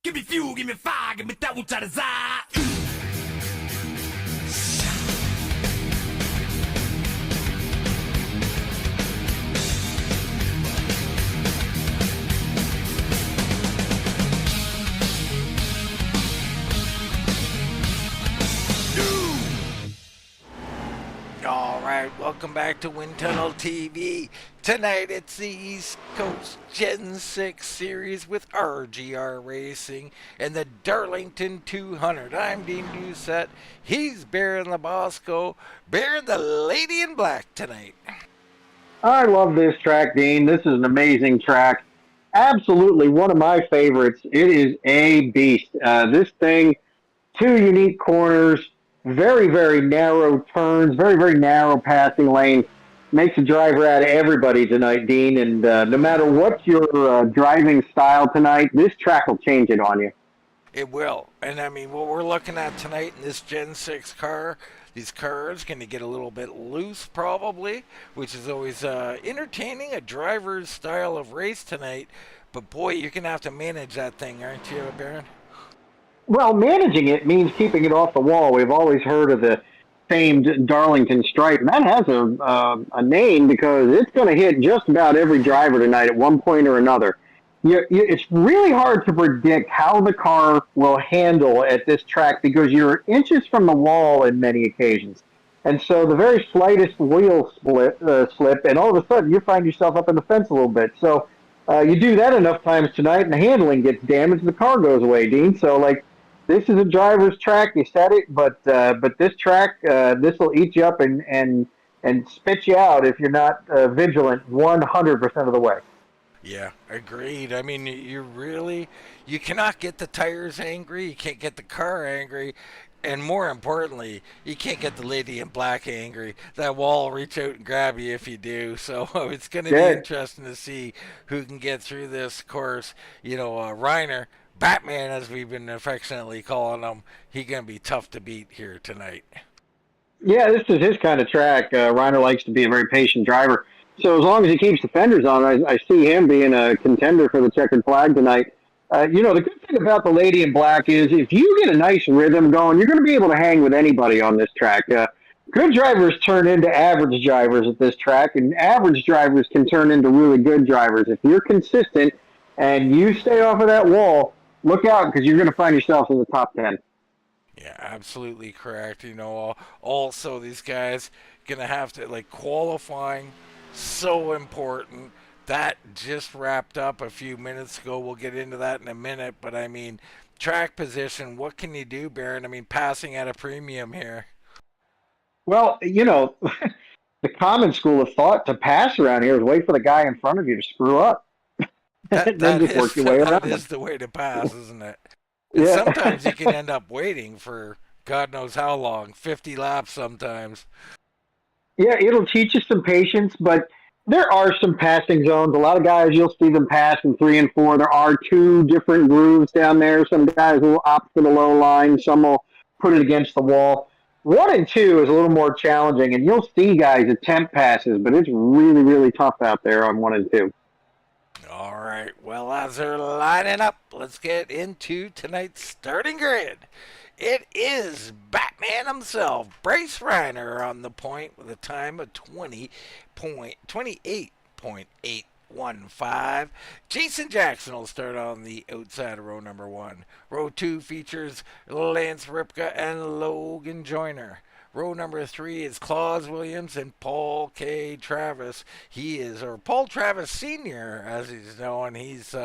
Give me fuel, give me fire, give me that which I desire. All right, welcome back to Wind Tunnel TV. Tonight it's the East Coast Gen 6 series with RGR Racing and the Darlington 200. I'm Dean Doucette. He's Baron Labosco. Baron the Lady in Black tonight. I love this track, Dean. This is an amazing track. Absolutely one of my favorites. It is a beast. This thing, two unique corners, very, very narrow turns, very, very narrow passing lane. Makes a driver out of everybody tonight, Dean. And no matter what your driving style tonight, this track will change it on you. It will. And I mean, what we're looking at tonight in this Gen 6 car, these cars going to get a little bit loose probably, which is always entertaining, a driver's style of race tonight. But boy, you're going to have to manage that thing, aren't you, Baron? Well, managing it means keeping it off the wall. We've always heard of the famed Darlington stripe, and that has a name because it's going to hit just about every driver tonight at one point or another. It's really hard to predict how the car will handle at this track because you're inches from the wall in many occasions. And so the very slightest wheel slip, and all of a sudden you find yourself up in the fence a little bit. So you do that enough times tonight, and the handling gets damaged, the car goes away, Dean. So, this is a driver's track. You said it, but this track, this will eat you up and spit you out if you're not vigilant 100% of the way. Yeah, agreed. I mean, you cannot get the tires angry. You can't get the car angry. And more importantly, you can't get the Lady in Black angry. That wall will reach out and grab you if you do. So it's going to be interesting to see who can get through this course. Reiner, Batman, as we've been affectionately calling him, he's going to be tough to beat here tonight. Yeah, this is his kind of track. Reiner likes to be a very patient driver. So as long as he keeps the fenders on, I see him being a contender for the checkered flag tonight. The good thing about the Lady in Black is if you get a nice rhythm going, you're going to be able to hang with anybody on this track. Good drivers turn into average drivers at this track, and average drivers can turn into really good drivers. If you're consistent and you stay off of that wall, look out because you're going to find yourself in the top 10. Yeah, absolutely correct. Also these guys going to have to, qualifying, so important. That just wrapped up a few minutes ago. We'll get into that in a minute. But, I mean, track position, what can you do, Baron? I mean, passing at a premium here. Well, the common school of thought to pass around here is wait for the guy in front of you to screw up. That is the way to pass, isn't it? And yeah. Sometimes you can end up waiting for God knows how long, 50 laps sometimes. Yeah, it'll teach you some patience, but there are some passing zones. A lot of guys, you'll see them pass in 3 and 4. There are 2 different grooves down there. Some guys will opt for the low line. Some will put it against the wall. 1 and 2 is a little more challenging, and you'll see guys attempt passes, but it's really, really tough out there on 1 and 2. All right. Well, as they're lining up, let's get into tonight's starting grid. It is Batman himself, Bryce Reiner, on the point with a time of 28.815. Jason Jackson will start on the outside of row number 1. Row 2 features Lance Ripka and Logan Joyner. Row number 3 is Claus Williams and Paul K. Travis. Paul Travis Sr., as he's known. He's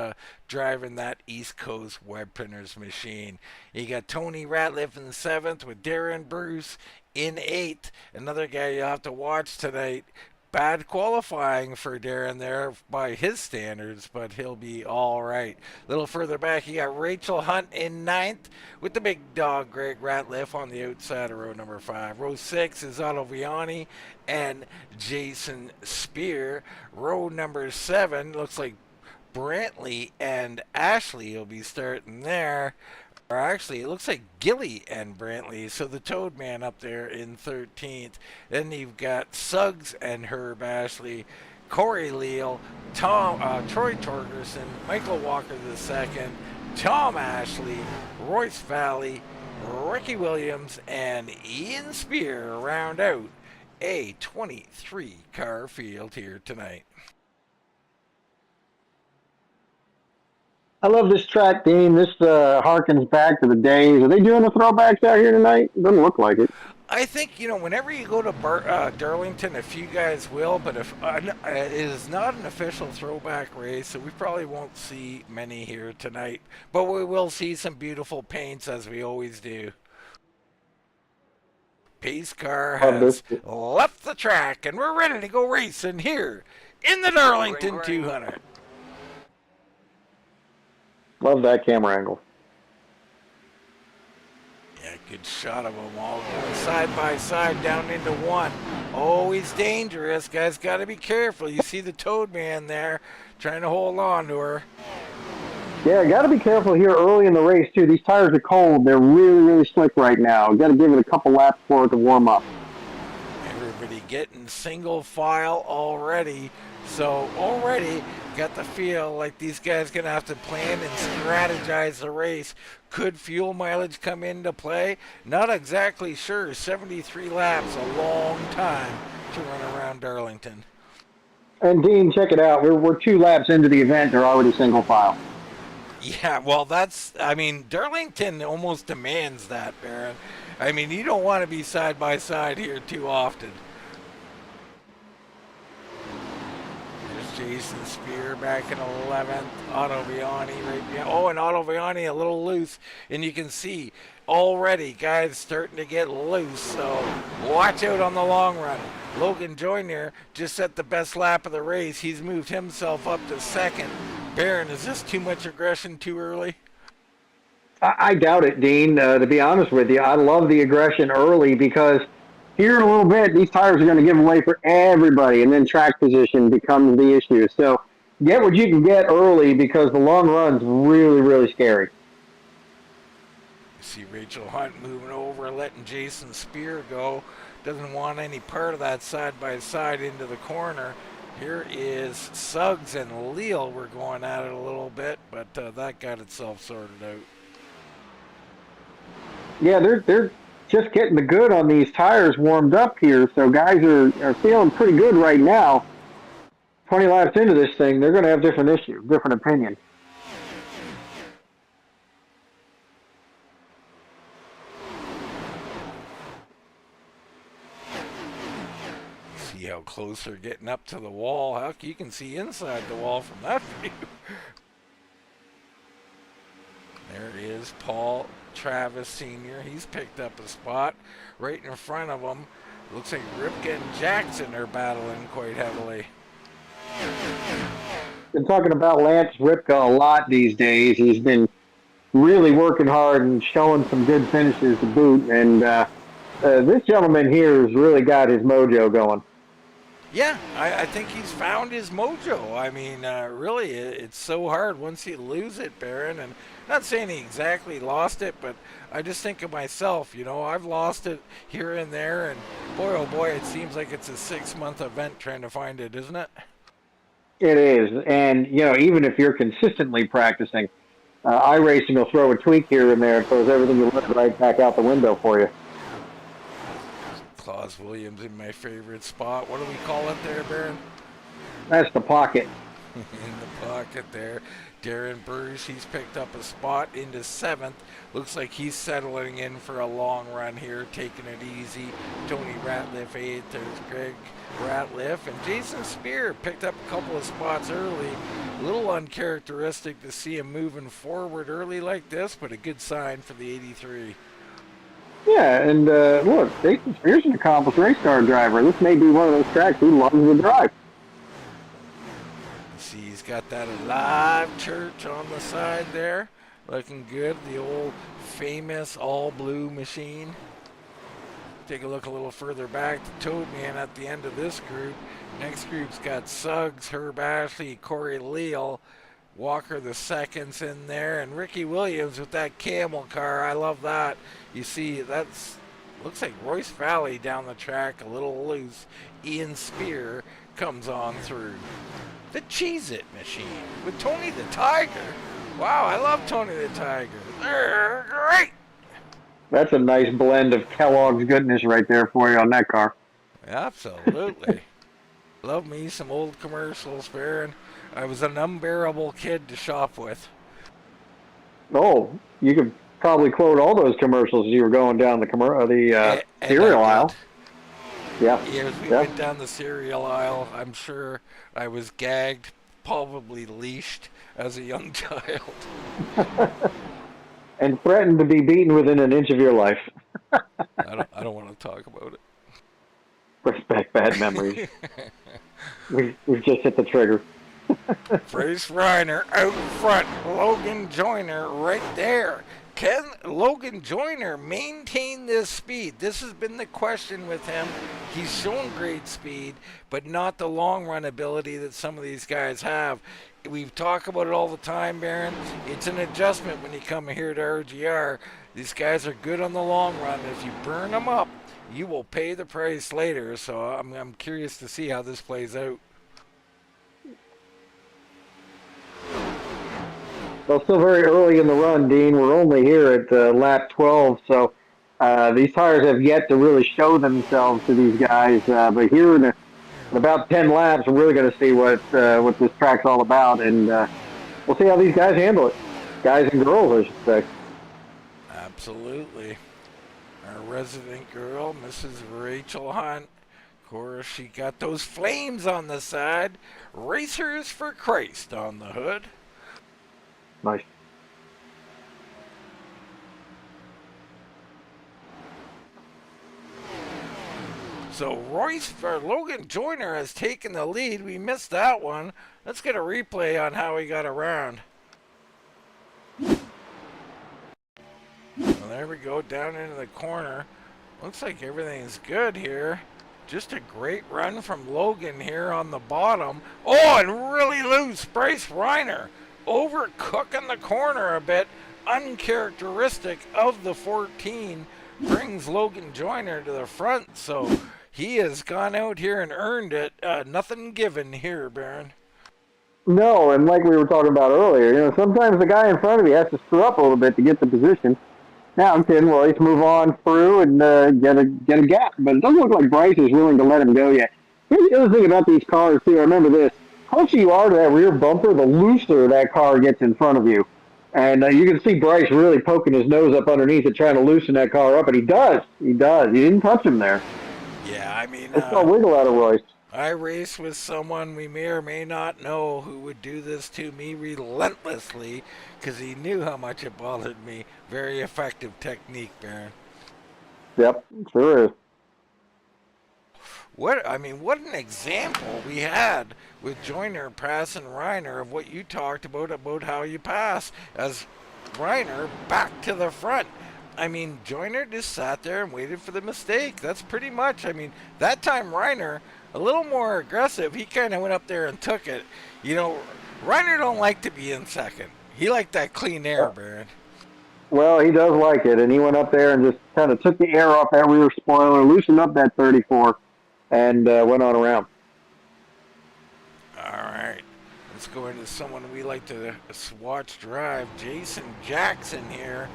driving that East Coast web printers machine. You got Tony Ratliff in 7th with Darren Bruce in 8th. Another guy you have to watch tonight. Bad qualifying for Darren there by his standards, but he'll be all right. A little further back, you got Rachel Hunt in 9th with the big dog Greg Ratliff on the outside of row number 5. Row 6 is Otto Viani and Jason Spear. Row number 7 looks like Brantley and Ashley will be starting there. Or actually, it looks like Gilly and Brantley, so the Toad Man up there in 13th. Then you've got Suggs and Herb Ashley, Corey Leal, Troy Torgerson, Michael Walker II, Tom Ashley, Royce Valley, Ricky Williams, and Ian Spear round out a 23 car field here tonight. I love this track, Dean. This harkens back to the days. Are they doing the throwbacks out here tonight? Doesn't look like it. I think, whenever you go to Darlington, a few guys will, but if it is not an official throwback race, so we probably won't see many here tonight. But we will see some beautiful paints, as we always do. Pace car has left the track, and we're ready to go racing here in the Darlington 200. Love that camera angle. Yeah, good shot of them all going side by side down into one. Always dangerous. Guys got to be careful. You see the Toad Man there trying to hold on to her. Yeah, got to be careful here early in the race, too. These tires are cold. They're really, really slick right now. Got to give it a couple laps for it to warm up. Everybody getting single file already. So already got the feel like these guys going to have to plan and strategize the race. Could fuel mileage come into play? Not exactly sure. 73 laps, a long time to run around Darlington. And Dean, check it out. We're 2 laps into the event. They're already single file. Yeah, well, Darlington almost demands that, Baron. I mean, you don't want to be side by side here too often. Jason Spear back in 11th. Otto Viani right behind. Oh, and Otto Viani a little loose. And you can see already guys starting to get loose. So watch out on the long run. Logan Joyner just set the best lap of the race. He's moved himself up to second. Baron, is this too much aggression too early? I doubt it, Dean. To be honest with you, I love the aggression early because here in a little bit, these tires are going to give away for everybody, and then track position becomes the issue. So get what you can get early because the long run's really, really scary. You see Rachel Hunt moving over, letting Jason Spear go. Doesn't want any part of that side-by-side into the corner. Here is Suggs and Leal were going at it a little bit, but that got itself sorted out. Yeah, they're just getting the good on these tires warmed up here, so guys are feeling pretty good right now. 20 laps into this thing, they're going to have different opinion. See how close they're getting up to the wall. Heck, you can see inside the wall from that view. There is Paul Travis Sr. He's picked up a spot right in front of him. Looks like Ripka and Jackson are battling quite heavily. Been talking about Lance Ripka a lot these days. He's been really working hard and showing some good finishes to boot. And this gentleman here has really got his mojo going. Yeah, I think he's found his mojo. I mean, really, it's so hard once you lose it, Baron. And not saying he exactly lost it, but I just think of myself, I've lost it here and there. And boy, oh boy, it seems like it's a 6-month event trying to find it, isn't it? It is. And, even if you're consistently practicing, iRacing will throw a tweak here and there and throws everything you learned right back out the window for you. Claus Williams in my favorite spot. What do we call it there, Baron? That's the pocket. In the pocket there. Darren Bruce, he's picked up a spot into 7th. Looks like he's settling in for a long run here, taking it easy. Tony Ratliff 8th. There's Greg Ratliff. And Jason Spear picked up a couple of spots early. A little uncharacteristic to see him moving forward early like this, but a good sign for the 83. Yeah, and look, Jason Spear's an accomplished race car driver. This may be one of those tracks he loves to drive. See, he's got that Alive Church on the side there. Looking good. The old famous all-blue machine. Take a look a little further back. The Toad Man at the end of this group. Next group's got Suggs, Herb Ashley, Corey Leal, Walker the second's in there, and Ricky Williams with that camel car. I love that. You see, looks like Royce Valley down the track, a little loose. Ian Spear comes on through. The Cheez-It machine with Tony the Tiger. Wow, I love Tony the Tiger. They're great. That's a nice blend of Kellogg's goodness right there for you on that car. Absolutely. Love me some old commercials, Baron. I was an unbearable kid to shop with. Oh, you could probably quote all those commercials as you were going down the And cereal I aisle. did. Yeah. As we Yeah. went down the cereal aisle, I'm sure I was gagged, probably leashed as a young child. And threatened to be beaten within an inch of your life. I don't want to talk about Brings back bad memories. We've just hit the trigger. Bryce Reiner out front. Logan Joyner right there. Can Logan Joyner maintain this speed? This has been the question with him. He's shown great speed, but not the long run ability that some of these guys have. We've talked about it all the time, Baron. It's an adjustment when you come here to RGR. These guys are good on the long run. If you burn them up, you will pay the price later. So I'm curious to see how this plays out. Well, still very early in the run, Dean. We're only here at lap 12, so these tires have yet to really show themselves to these guys. But here in about 10 laps, we're really going to see what this track's all about, and we'll see how these guys handle it. Guys and girls, I should say. Absolutely. Our resident girl, Mrs. Rachel Hunt. Of course, she got those flames on the side. Racers for Christ on the hood. Nice. So Logan Joyner has taken the lead. We missed that one. Let's get a replay on how he got around. Well, there we go, down into the corner. Looks like everything's good here. Just a great run from Logan here on the bottom. Oh, and really loose. Bryce Reiner overcooking the corner a bit. Uncharacteristic of the 14. Brings Logan Joyner to the front. So he has gone out here and earned it. Nothing given here, Baron. No, and like we were talking about earlier, sometimes the guy in front of you has to screw up a little bit to get the position. Now I'm kidding. Well, he's move on through and get a gap, but it doesn't look like Bryce is willing to let him go yet. Here's the other thing about these cars too. Remember this: the closer you are to that rear bumper, the looser that car gets in front of you. And you can see Bryce really poking his nose up underneath it, trying to loosen that car up, and he does. He does. He didn't touch him there. Yeah, I mean, It's a wiggle out of Royce. I race with someone we may or may not know who would do this to me relentlessly because he knew how much it bothered me. Very effective technique, Baron. Yep, sure is. What an example we had with Joyner passing Reiner of what you talked about how you pass as Reiner back to the front. I mean, Joyner just sat there and waited for the mistake. That's pretty much, that time Reiner, a little more aggressive, he kind of went up there and took it. Reiner don't like to be in second. He liked that clean air, Baron. Well, he does like it, and he went up there and just kind of took the air off that rear spoiler, loosened up that 34, and went on around. All right. Let's go into someone we like to watch drive. Jason Jackson here.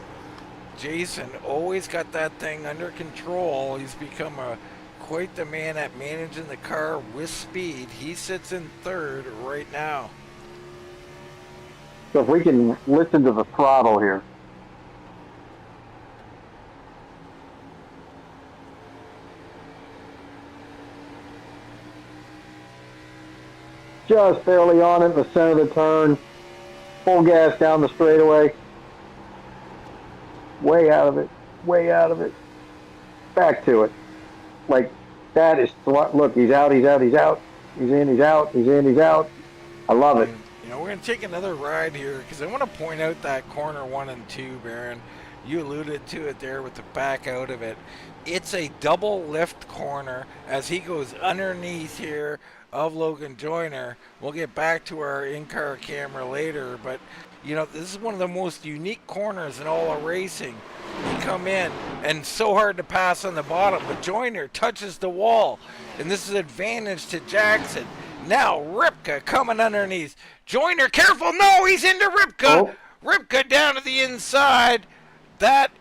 Jason always got that thing under control. He's become quite the man at managing the car with speed. He sits in third right now. So if we can listen to the throttle here. Just barely on it in the center of the turn. Full gas down the straightaway. Way out of it. Way out of it. Back to it. Like, that is, look, he's out, he's out, he's out. He's in, he's out, he's in, he's out. I love it. We're going to take another ride here because I want to point out that corner 1 and 2, Baron. You alluded to it there with the back out of it. It's a double lift corner as he goes underneath here of Logan Joyner. We'll get back to our in-car camera later, but this is one of the most unique corners in all of racing. You come in and so hard to pass on the bottom, but Joyner touches the wall, and this is advantage to Jackson. Now Ripka coming underneath. Joyner, careful! No, he's into Ripka. Oh. Ripka down to the inside. That,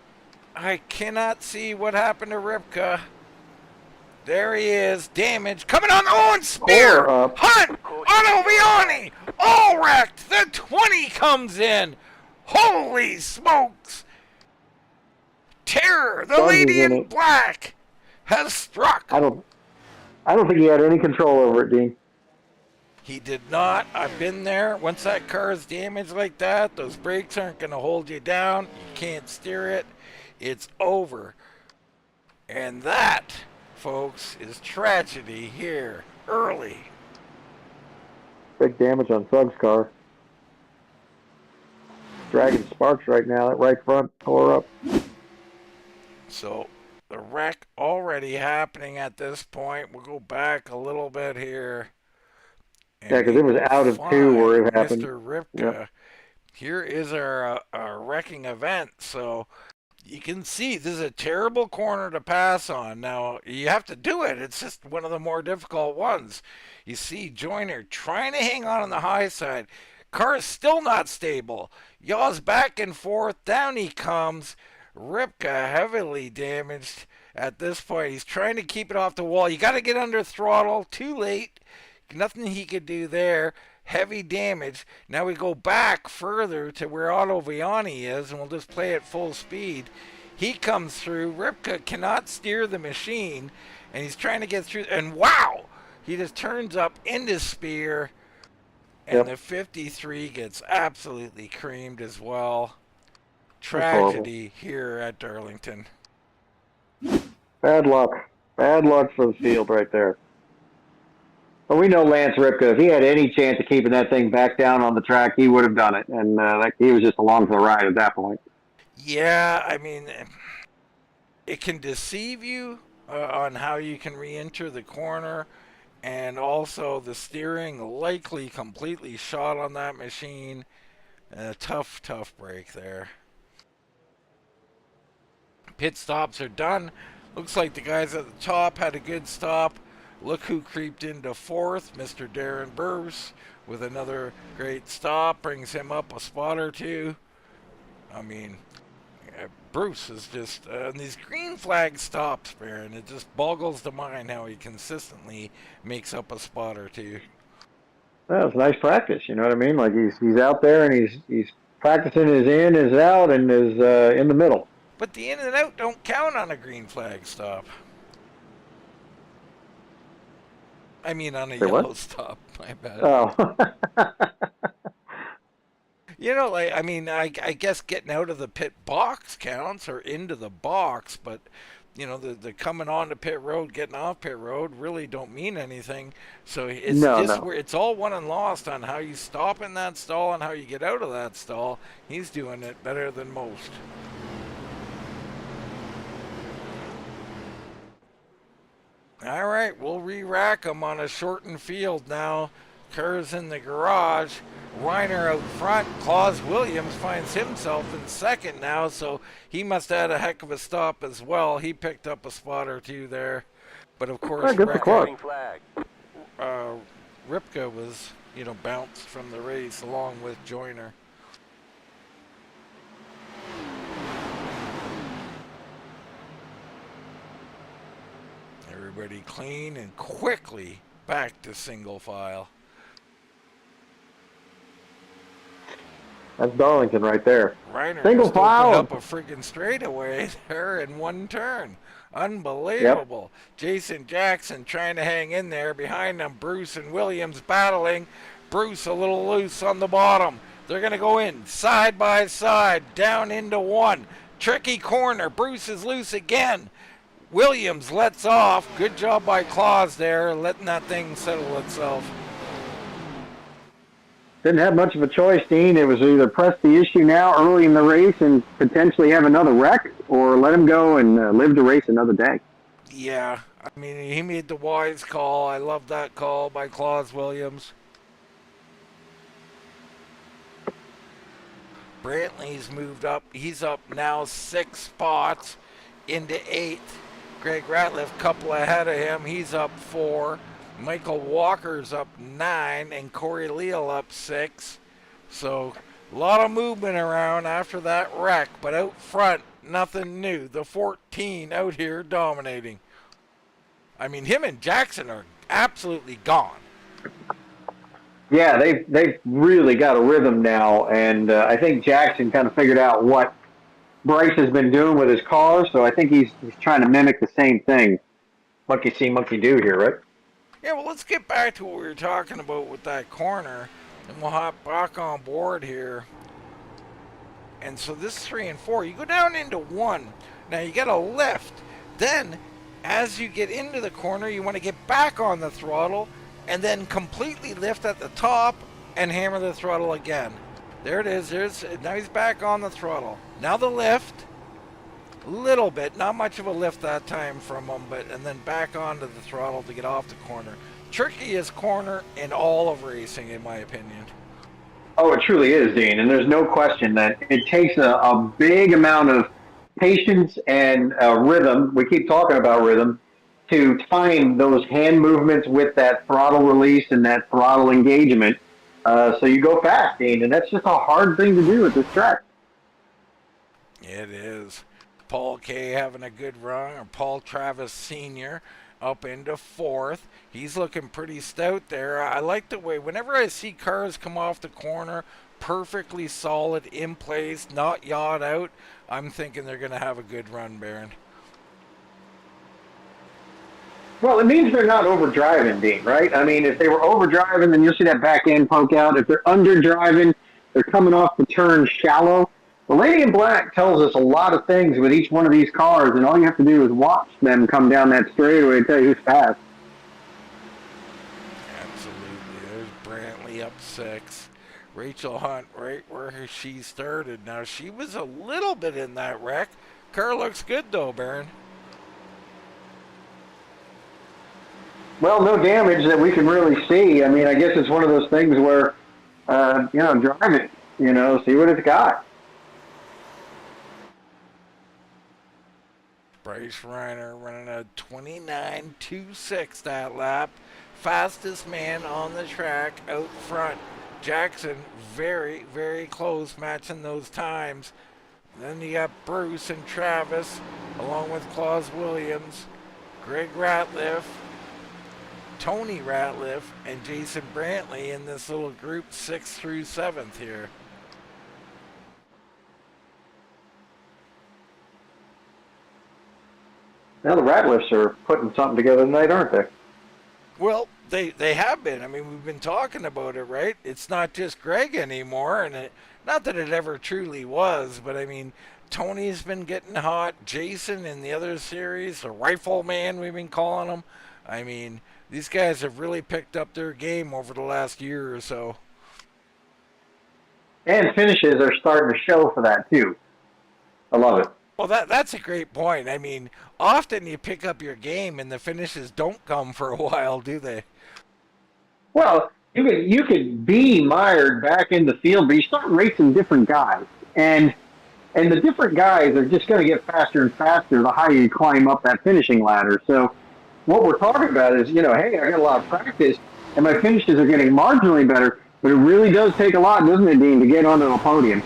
I cannot see what happened to Ripka. There he is. Damage. Coming on. Oh, and spear. Hunt. Onoviani. All wrecked. The 20 comes in. Holy smokes. Terror. The lady in black has struck. I don't think he had any control over it, Dean. He did not. I've been there. Once that car is damaged like that, those brakes aren't going to hold you down. You can't steer it. It's over. And that, folks, is tragedy here early. Big damage on Suggs' car. Dragging sparks right now. That right front tore up. So the wreck already happening at this point. We'll go back a little bit here. Yeah, because it was out of two where it happened. Mr. Ripka. Yep. Here is our wrecking event. So you can see this is a terrible corner to pass on. Now, you have to do it. It's just one of the more difficult ones. You see Joyner trying to hang on the high side. Car is still not stable. Yaws back and forth. Down he comes. Ripka heavily damaged at this point. He's trying to keep it off the wall. You got to get under throttle. Too late. Nothing he could do there. Heavy damage. Now we go back further to where Otto Viani is, and we'll just play at full speed. He comes through. Ripka cannot steer the machine, and he's trying to get through. And wow! He just turns up into spear, and the 53 gets absolutely creamed as well. Tragedy here at Darlington. Bad luck. Bad luck for the field right there. But we know Lance Ripka, if he had any chance of keeping that thing back down on the track, he would have done it. And he was just along for the ride at that point. Yeah, I mean, it can deceive you on how you can re-enter the corner. And also the steering likely completely shot on that machine. Tough break there. Pit stops are done. Looks like the guys at the top had a good stop. Look who creeped into fourth, Mr. Darren Bruce, with another great stop. Brings him up a spot or two. I mean, Bruce is just, these green flag stops, Baron, it just boggles the mind how he consistently makes up a spot or two. Well, it's nice practice, you know what I mean? Like he's out there and he's practicing his in, his out, and his in the middle. But the in and out don't count on a green flag stop. I mean, on a yellow stop. My bad. Oh. You know, like, I mean, I guess getting out of the pit box counts, or into the box, but, you know, the coming on to pit road, getting off pit road really don't mean anything. So it's where it's all won and lost on how you stop in that stall and how you get out of that stall. He's doing it better than most. All right, we'll re-rack him on a shortened field now. Kerr's in the garage. Reiner out front. Claus Williams finds himself in second now, so he must have had a heck of a stop as well. He picked up a spot or two there. But of course, Ripka was, you know, bounced from the race along with Joyner. Everybody clean and quickly back to single file. That's Darlington right there. Reiner single file up a freaking straightaway there in one turn. Unbelievable. Yep. Jason Jackson trying to hang in there. Behind them, Bruce and Williams battling. Bruce a little loose on the bottom. They're going to go in side by side, down into one. Tricky corner. Bruce is loose again. Williams lets off. Good job by Claus there, letting that thing settle itself. Didn't have much of a choice, Dean. It was either press the issue now early in the race and potentially have another wreck, or let him go and live to race another day. Yeah, I mean, he made the wise call. I love that call by Claus Williams. Brantley's moved up. He's up now 6 spots into 8th. Greg Ratliff, couple ahead of him. He's up 4. Michael Walker's up 9, and Corey Leal up 6. So A lot of movement around after that wreck, but out front, nothing new. The 14 out here dominating. I mean, him and Jackson are absolutely gone. Yeah, they've really got a rhythm now, and I think Jackson kind of figured out what Bryce has been doing with his car, so I think he's trying to mimic the same thing. Monkey see, monkey do here, right? Yeah, well, let's get back to what we were talking about with that corner, and we'll hop back on board here. And so this 3 and 4, you go down into 1. Now you got a lift. Then, as you get into the corner, you want to get back on the throttle, and then completely lift at the top and hammer the throttle again. There it is. Now he's back on the throttle. Now the lift. Little bit, not much of a lift that time from him, and then back onto the throttle to get off the corner. Trickiest corner in all of racing, in my opinion. Oh, it truly is, Dean, and there's no question that it takes a big amount of patience and rhythm. We keep talking about rhythm to time those hand movements with that throttle release and that throttle engagement. So you go fast, Dean, and that's just a hard thing to do at this track. It is. Paul K having a good run, or Paul Travis Sr. up into 4th. He's looking pretty stout there. I like the way, whenever I see cars come off the corner, perfectly solid, in place, not yawed out, I'm thinking they're going to have a good run, Baron. Well, it means they're not overdriving, Dean, right? I mean, if they were overdriving, then you'll see that back end poke out. If they're underdriving, they're coming off the turn shallow. The Lady in Black tells us a lot of things with each one of these cars, and all you have to do is watch them come down that straightaway to tell you who's fast. Absolutely. There's Brantley up 6. Rachel Hunt right where she started. Now, she was a little bit in that wreck. Car looks good, though, Baron. Well, no damage that we can really see. I mean, I guess it's one of those things where, drive it, see what it's got. Bryce Reiner running a 29.26 that lap. Fastest man on the track out front. Jackson very, very close, matching those times. Then you got Bruce and Travis, along with Claus Williams, Greg Ratliff, Tony Ratliff, and Jason Brantley in this little group 6th through 7th here. Now the Ratliffs are putting something together tonight, aren't they? Well, they have been. I mean, we've been talking about it, right? It's not just Greg anymore, and not that it ever truly was, but I mean, Tony's been getting hot. Jason in the other series, the Rifleman we've been calling him. I mean, these guys have really picked up their game over the last year or so. And finishes are starting to show for that, too. I love it. Well, that's a great point. I mean, often you pick up your game and the finishes don't come for a while, do they? Well, you could be mired back in the field, but you start racing different guys. And the different guys are just going to get faster and faster the higher you climb up that finishing ladder. So what we're talking about is, hey, I got a lot of practice, and my finishes are getting marginally better, but it really does take a lot, doesn't it, Dean, to get onto a podium?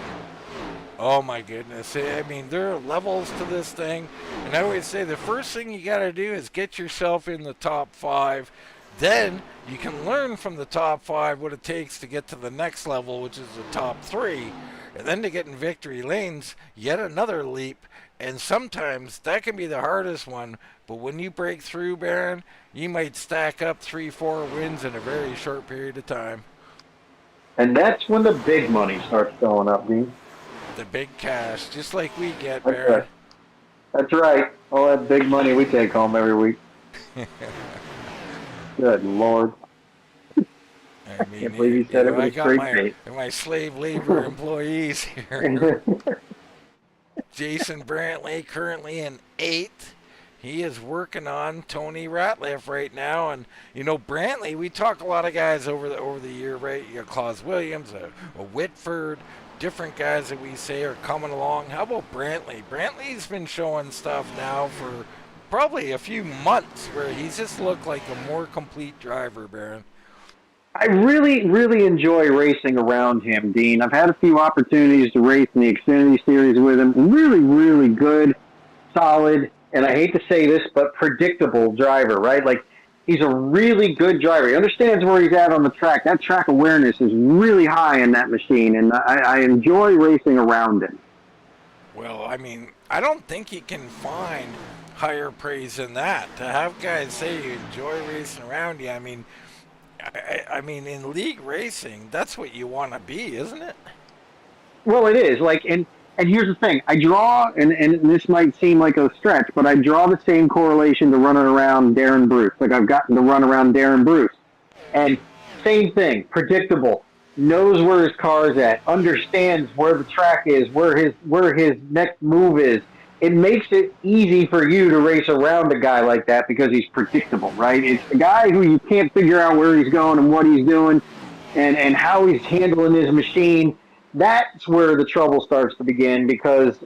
Oh my goodness. I mean, there are levels to this thing. And I always say the first thing you got to do is get yourself in the top 5. Then you can learn from the top 5 what it takes to get to the next level, which is the top 3. And then to get in victory lanes, yet another leap. And sometimes that can be the hardest one. But when you break through, Baron, you might stack up 3-4 wins in a very short period of time. And that's when the big money starts showing up, Dean. The big cash, just like we get, That's Baron. right. That's right. All that big money we take home every week. Good Lord. I mean, can't believe you said it with a straight face. My slave labor employees here. Jason Brantley currently in 8th. He is working on Tony Ratliff right now, and Brantley. We talk a lot of guys over the year, right? You got Claus Williams, a Whitford, different guys that we say are coming along. How about Brantley? Brantley's been showing stuff now for probably a few months where he's just looked like a more complete driver, Baron. I really, really enjoy racing around him, Dean. I've had a few opportunities to race in the Xfinity Series with him. Really, really good, solid, and I hate to say this, but predictable driver, right? Like, he's a really good driver. He understands where he's at on the track. That track awareness is really high in that machine, and I enjoy racing around him. Well, I mean, I don't think you can find higher praise than that. To have guys say you enjoy racing around you, I mean, in league racing, that's what you want to be, isn't it? Well, it is. Like, and here's the thing. I draw, and this might seem like a stretch, but I draw the same correlation to running around Darren Bruce. Like, I've gotten to run around Darren Bruce. And same thing, predictable. Knows where his car's at, understands where the track is, where his next move is. It makes it easy for you to race around a guy like that because he's predictable, right? It's a guy who you can't figure out where he's going and what he's doing and how he's handling his machine. That's where the trouble starts to begin because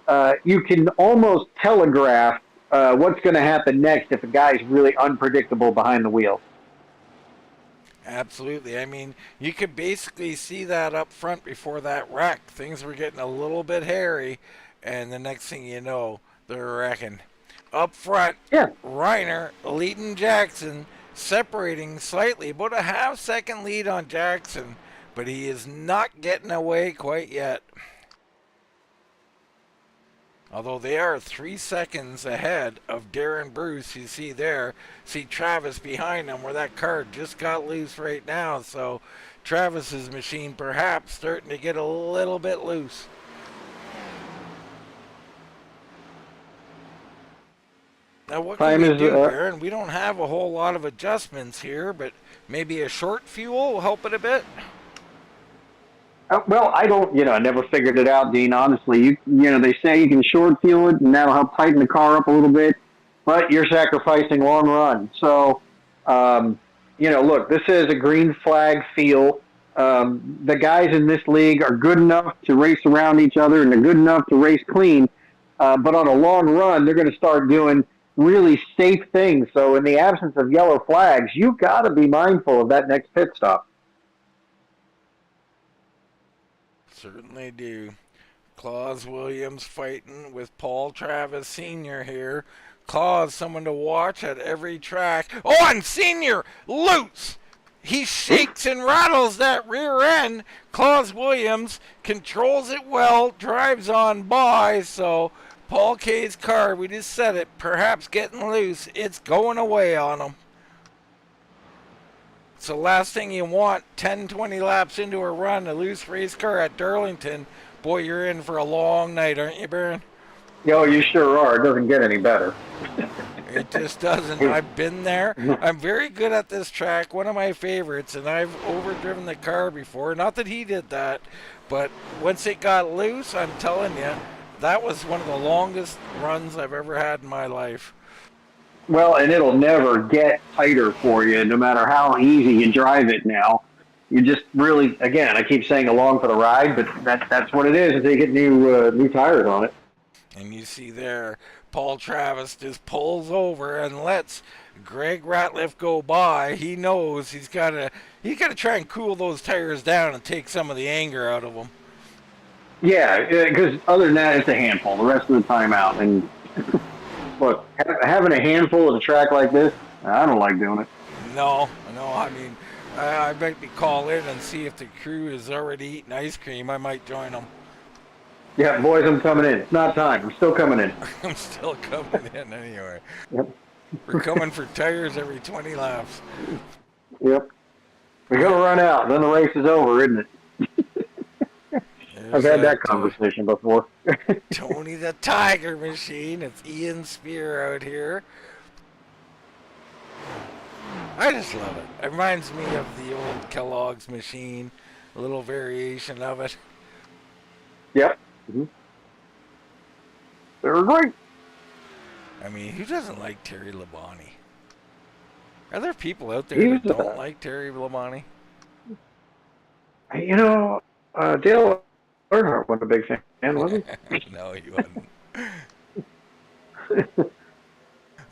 you can almost telegraph what's going to happen next if a guy's really unpredictable behind the wheel. Absolutely. I mean, you could basically see that up front before that wreck. Things were getting a little bit hairy, and the next thing you know, they're wrecking. Up front, Yeah. Reiner leading Jackson, separating slightly, about a half-second lead on Jackson, but he is not getting away quite yet. Although they are 3 seconds ahead of Darren Bruce, you see there. See Travis behind him where that car just got loose right now. So Travis's machine perhaps starting to get a little bit loose. Now what can we do, Aaron? We don't have a whole lot of adjustments here, but maybe a short fuel will help it a bit. Well, I don't, I never figured it out, Dean, honestly. They say you can short fuel it, and that'll help tighten the car up a little bit, but you're sacrificing long run. So, look, this is a green flag feel. The guys in this league are good enough to race around each other, and they're good enough to race clean, but on a long run, they're going to start doing really safe things. So in the absence of yellow flags, you've got to be mindful of that next pit stop. Certainly do. Claus Williams fighting with Paul Travis Sr. here. Claus, someone to watch at every track. Oh, and Sr. loose! He shakes and rattles that rear end. Claus Williams controls it well, drives on by, so Paul K's car, we just said it, perhaps getting loose. It's going away on him. So last thing you want, 10, 20 laps into a run, a loose race car at Darlington. Boy, you're in for a long night, aren't you, Baron? Yo, you sure are. It doesn't get any better. It just doesn't. I've been there. I'm very good at this track, one of my favorites, and I've overdriven the car before. Not that he did that, but once it got loose, I'm telling you, that was one of the longest runs I've ever had in my life. Well, and it'll never get tighter for you, no matter how easy you drive it now. You just really, again, I keep saying along for the ride, but that's what it is until you get new tires on it. And you see there, Paul Travis just pulls over and lets Greg Ratliff go by. He knows he's got to try and cool those tires down and take some of the anger out of them. Yeah, because other than that, it's a handful the rest of the time out. And look, having a handful of a track like this, I don't like doing it. No, I mean, I might be call in and see if the crew is already eating ice cream. I might join them. Yeah, boys, I'm coming in. It's not time. I'm still coming in. I'm still coming in anyway. Yep. We're coming for tires every 20 laps. Yep. We're going to run out. Then the race is over, isn't it? I've had that conversation before. Tony the Tiger Machine. It's Ian Spear out here. I just love it. It reminds me of the old Kellogg's machine. A little variation of it. Yep. Mm-hmm. They were great. I mean, who doesn't like Terry Labonte? Are there people out there that don't like Terry Labonte? Dale Earnhardt wasn't a big fan, was he? No, he wasn't.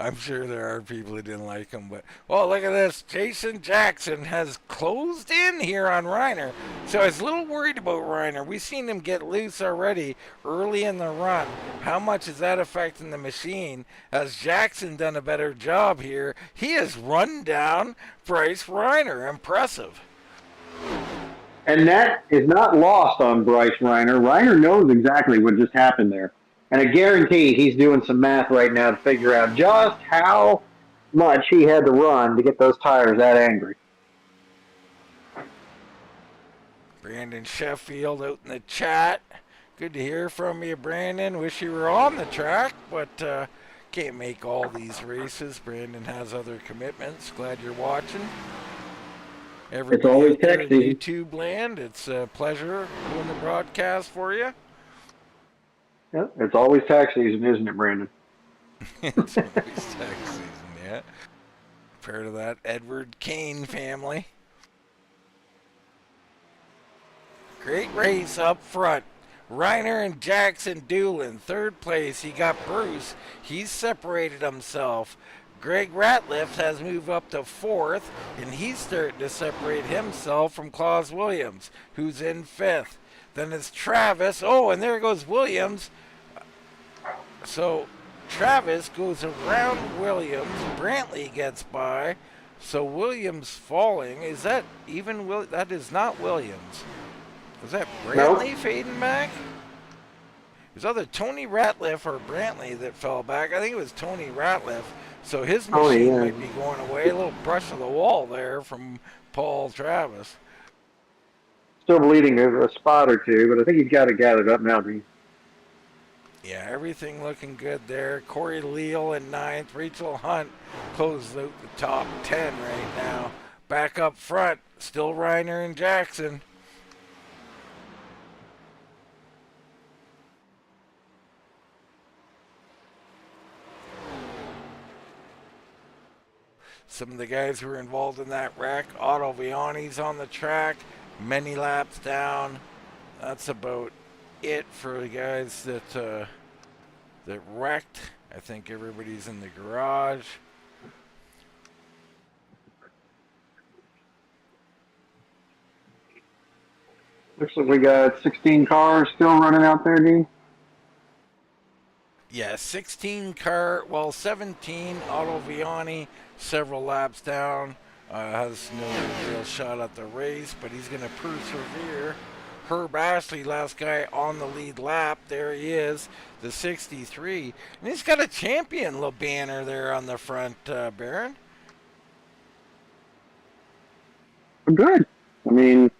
I'm sure there are people who didn't like him, but well, look at this. Jason Jackson has closed in here on Reiner, so I was a little worried about Reiner. We've seen him get loose already early in the run. How much is that affecting the machine? Has Jackson done a better job here? He has run down Bryce Reiner. Impressive. And that is not lost on Bryce Reiner. Reiner knows exactly what just happened there. And I guarantee he's doing some math right now to figure out just how much he had to run to get those tires that angry. Brandon Sheffield out in the chat. Good to hear from you, Brandon. Wish you were on the track, but can't make all these races. Brandon has other commitments. Glad you're watching. Everybody It's always out there in texting. YouTube land, it's a pleasure doing the broadcast for you. Yeah, it's always tax season, isn't it, Brandon? It's always tax season, yeah. Part of that Edward Kane family. Great race up front. Reiner and Jackson dueling. Third place, he got Bruce. He's separated himself. Greg Ratliff has moved up to fourth, and he's starting to separate himself from Claus Williams, who's in fifth. Then it's Travis. Oh, and there goes Williams. So Travis goes around Williams. Brantley gets by. So Williams falling. Is that even Will? That is not Williams. Was that Brantley fading back? It was either Tony Ratliff or Brantley that fell back. I think it was Tony Ratliff. So his machine might be going away. A little brush of the wall there from Paul Travis. Still bleeding a spot or two, but I think he's got it gathered up now, Dean. Yeah, everything looking good there. Corey Leal in ninth. Rachel Hunt closed out the top 10 right now. Back up front, still Reiner and Jackson. Some of the guys who were involved in that wreck, Otto Viani's on the track, many laps down. That's about it for the guys that wrecked. I think everybody's in the garage. Looks like we got 16 cars still running out there, Dean. Yeah, 17, Otto Viani, several laps down. Has no real shot at the race, but he's going to persevere. Herb Ashley, last guy on the lead lap. There he is, the 63. And he's got a champion little banner there on the front, Baron. Good. I mean,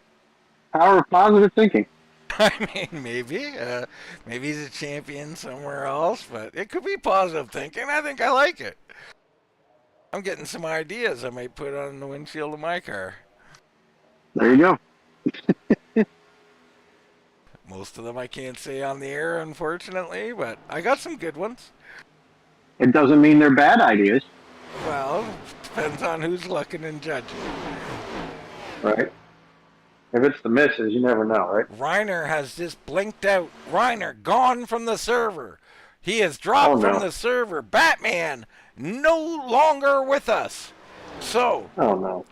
power of positive thinking. I mean, maybe. Maybe he's a champion somewhere else, but it could be positive thinking. I think I like it. I'm getting some ideas I might put on the windshield of my car. There you go. Most of them I can't say on the air, unfortunately, but I got some good ones. It doesn't mean they're bad ideas. Well, depends on who's looking and judging. Right. If it's the misses, you never know, right? Reiner has just blinked out. Reiner gone from the server. He has dropped from the server. Batman no longer with us. So, oh no.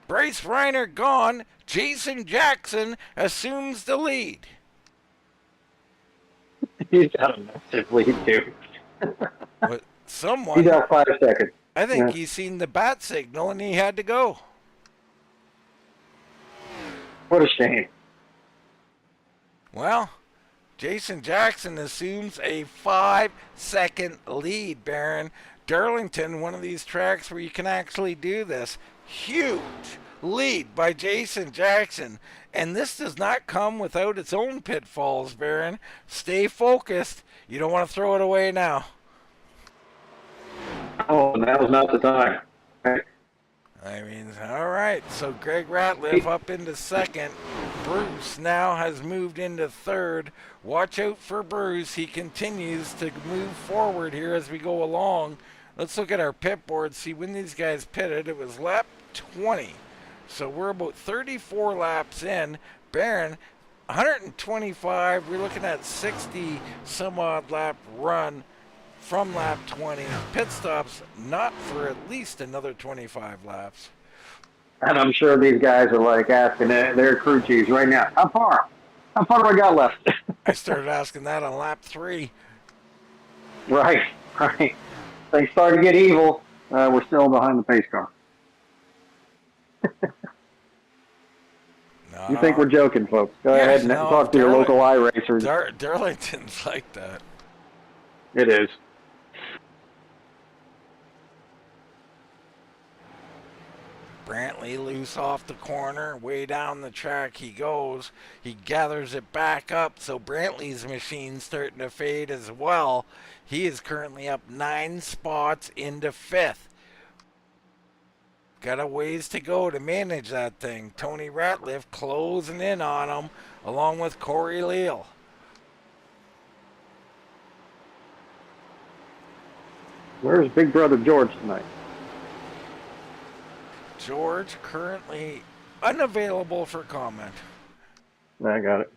Bryce Reiner gone. Jason Jackson assumes the lead. He's got a massive lead too. But someone, He's out 5 seconds. I think he's seen the bat signal and he had to go. What a shame. Well, Jason Jackson assumes a 5-second lead, Baron. Darlington, one of these tracks where you can actually do this. Huge lead by Jason Jackson. And this does not come without its own pitfalls, Baron. Stay focused. You don't want to throw it away now. Oh, now's not the time. Right. I mean, all right. So Greg Ratliff up into second. Bruce now has moved into third. Watch out for Bruce. He continues to move forward here as we go along. Let's look at our pit board. See when these guys pitted. It was lap 20. So we're about 34 laps in. Baron, 125. We're looking at 60 some odd lap run. from lap 20. Pit stops not for at least another 25 laps. And I'm sure these guys are like asking their crew chiefs right now, how far? How far do I got left? I started asking that on lap 3. Right. They start to get evil. We're still behind the pace car. No. You think we're joking, folks? Go ahead and talk to your local iracers. Darlington's like that. It is. Brantley loose off the corner, way down the track he goes. He gathers it back up, so Brantley's machine's starting to fade as well. He is currently up 9 spots into 5th. Got a ways to go to manage that thing. Tony Ratliff closing in on him, along with Corey Leal. Where's Big Brother George tonight? George currently unavailable for comment. I got it.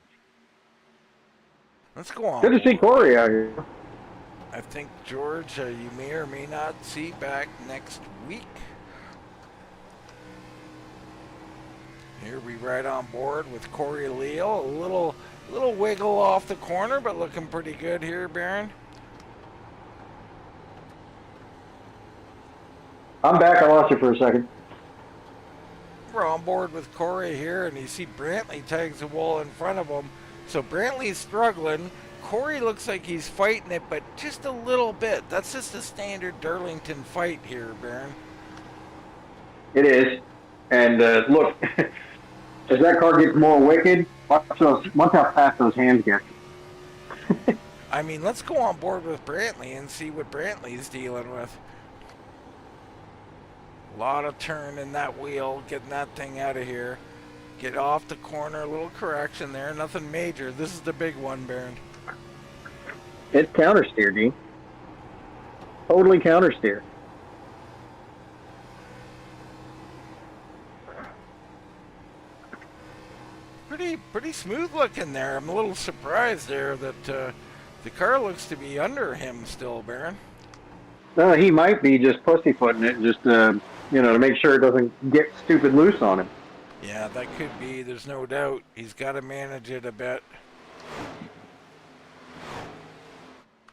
Let's go on. Good to see Corey out here. I think George, you may or may not see back next week. Here we ride on board with Corey Leal. A little wiggle off the corner, but looking pretty good here, Baron. I'm back. I lost you for a second. We're on board with Corey here, and you see Brantley tags the wall in front of him. So Brantley's struggling. Corey looks like he's fighting it, but just a little bit. That's just a standard Darlington fight here, Baron. It is. And look, as that car gets more wicked, watch how fast those hands get. I mean, let's go on board with Brantley and see what Brantley's dealing with. A lot of turn in that wheel, getting that thing out of here. Get off the corner, a little correction there, nothing major. This is the big one, Baron. It's countersteer, Dean. Totally countersteer. Pretty smooth looking there. I'm a little surprised there that the car looks to be under him still, Baron. No, he might be just pussyfooting it, just to make sure it doesn't get stupid loose on him. Yeah, that could be. There's no doubt. He's got to manage it a bit.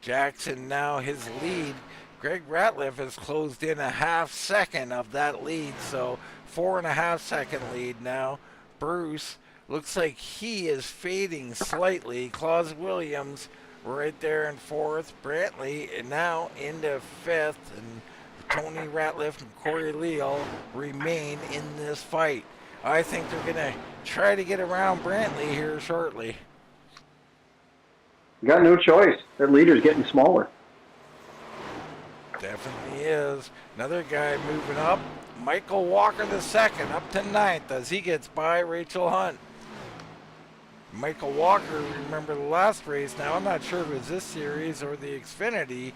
Jackson now his lead. Greg Ratliff has closed in a half second of that lead, so 4.5 second lead now. Bruce looks like he is fading slightly. Claus Williams right there in 4th. Brantley now into 5th, and Tony Ratliff and Corey Leal remain in this fight. I think they're going to try to get around Brantley here shortly. Got no choice. That leader's getting smaller. Definitely is. Another guy moving up. Michael Walker the second, up to 9th as he gets by Rachel Hunt. Michael Walker, remember the last race. Now, I'm not sure if it was this series or the Xfinity,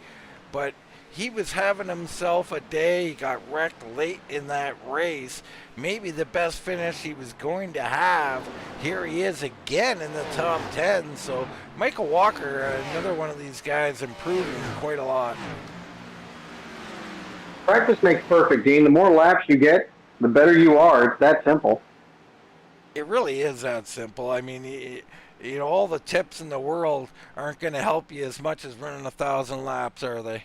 but he was having himself a day. He got wrecked late in that race. Maybe the best finish he was going to have. Here he is again in the top 10. So Michael Walker, another one of these guys, improving quite a lot. Practice makes perfect, Dean. The more laps you get, the better you are. It's that simple. It really is that simple. I mean, all the tips in the world aren't going to help you as much as running 1,000 laps, are they?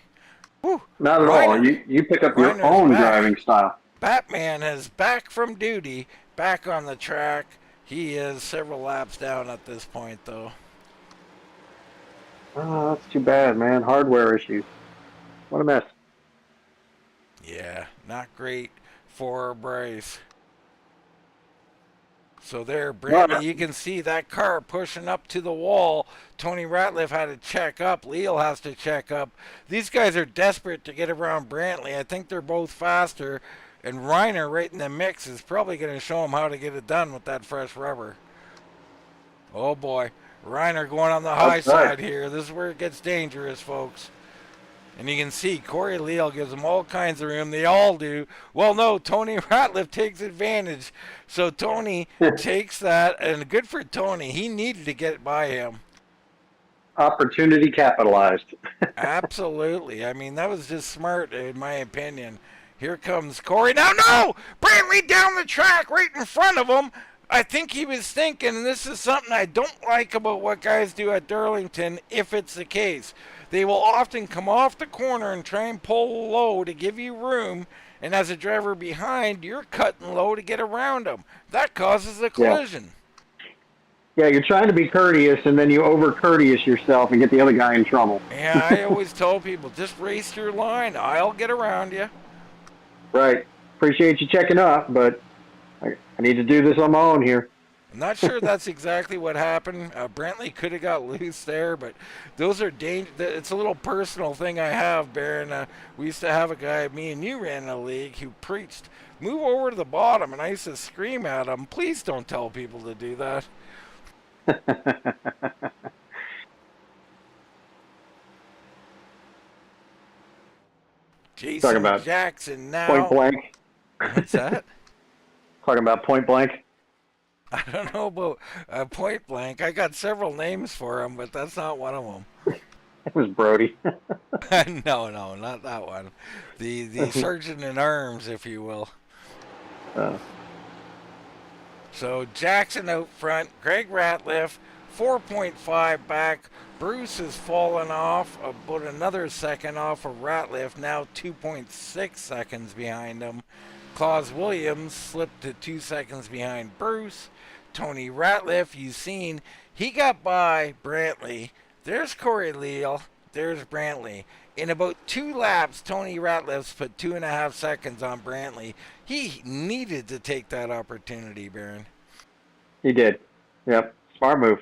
Whew. Not at all. You pick up your own driving style. Batman is back from duty, back on the track. He is several laps down at this point, though. Oh, that's too bad, man. Hardware issues. What a mess. Yeah, not great for Bryce. So there, Brantley, you can see that car pushing up to the wall. Tony Ratliff had to check up. Leal has to check up. These guys are desperate to get around Brantley. I think they're both faster. And Reiner right in the mix is probably going to show him how to get it done with that fresh rubber. Oh, boy. Reiner going on the high side here. This is where it gets dangerous, folks. And you can see Corey Leal gives them all kinds of room. They all do. Well, no, Tony Ratliff takes advantage. So Tony takes that, and good for Tony. He needed to get by him. Opportunity capitalized. Absolutely. I mean, that was just smart, in my opinion. Here comes Corey. Now, no! Brantley down the track right in front of him. I think he was thinking, and this is something I don't like about what guys do at Darlington, if it's the case. They will often come off the corner and try and pull low to give you room, and as a driver behind, you're cutting low to get around them. That causes a collision. Yeah, you're trying to be courteous, and then you over-courteous yourself and get the other guy in trouble. Yeah, I always tell people, just race your line. I'll get around you. Right. Appreciate you checking up, but I need to do this on my own here. I'm not sure that's exactly what happened. Brantley could have got loose there, but those are it's a little personal thing I have, Baron. We used to have a guy, me and you ran in a league, who preached, move over to the bottom, and I used to scream at him, please don't tell people to do that. Jason Jackson now. Point blank. What's that? Talking about point blank. I don't know about point blank. I got several names for him, but that's not one of them. It was Brody. No, not that one. The sergeant in arms, if you will. So Jackson out front, Greg Ratliff 4.5 back. Bruce has fallen off about another second off of Ratliff, now 2.6 seconds behind him. Claus Williams slipped to 2 seconds behind Bruce. Tony Ratliff, you've seen, he got by Brantley. There's Corey Leal. There's Brantley. In about 2 laps, Tony Ratliff's put 2.5 seconds on Brantley. He needed to take that opportunity, Baron. He did. Yep. Smart move.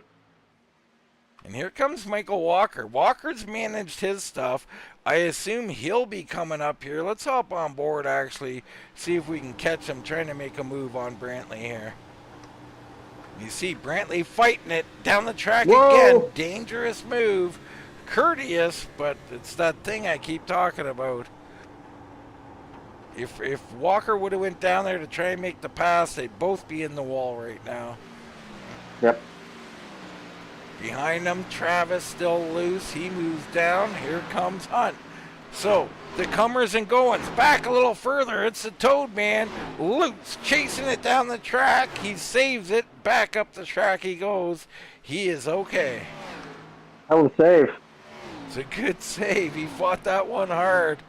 And here comes Michael Walker. Walker's managed his stuff. I assume he'll be coming up here. Let's hop on board, actually, see if we can catch him trying to make a move on Brantley here. You see Brantley fighting it down the track again. Dangerous move. Courteous, but it's that thing I keep talking about. If Walker would have went down there to try and make the pass, they'd both be in the wall right now. Yep. Behind them, Travis still loose. He moves down. Here comes Hunt. So, the comers and goings. Back a little further. It's the Toad Man. Loose, chasing it down the track. He saves it. Back up the track he goes. He is okay. That was a save. It's a good save. He fought that one hard.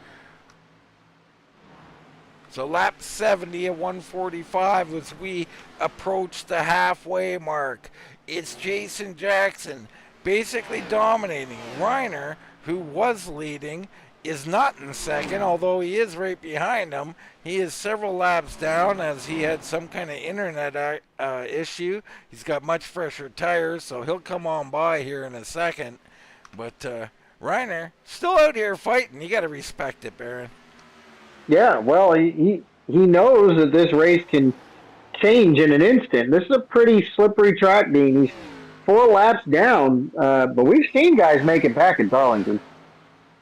So lap 70 at 145 as we approach the halfway mark. It's Jason Jackson basically dominating. Reiner, who was leading, is not in second, although he is right behind him. He is several laps down as he had some kind of internet issue. He's got much fresher tires, so he'll come on by here in a second. But Reiner, still out here fighting. You got to respect it, Baron. Yeah, well, he knows that this race can change in an instant. This is a pretty slippery track, Dean. He's 4 laps down, but we've seen guys make it back at Darlington.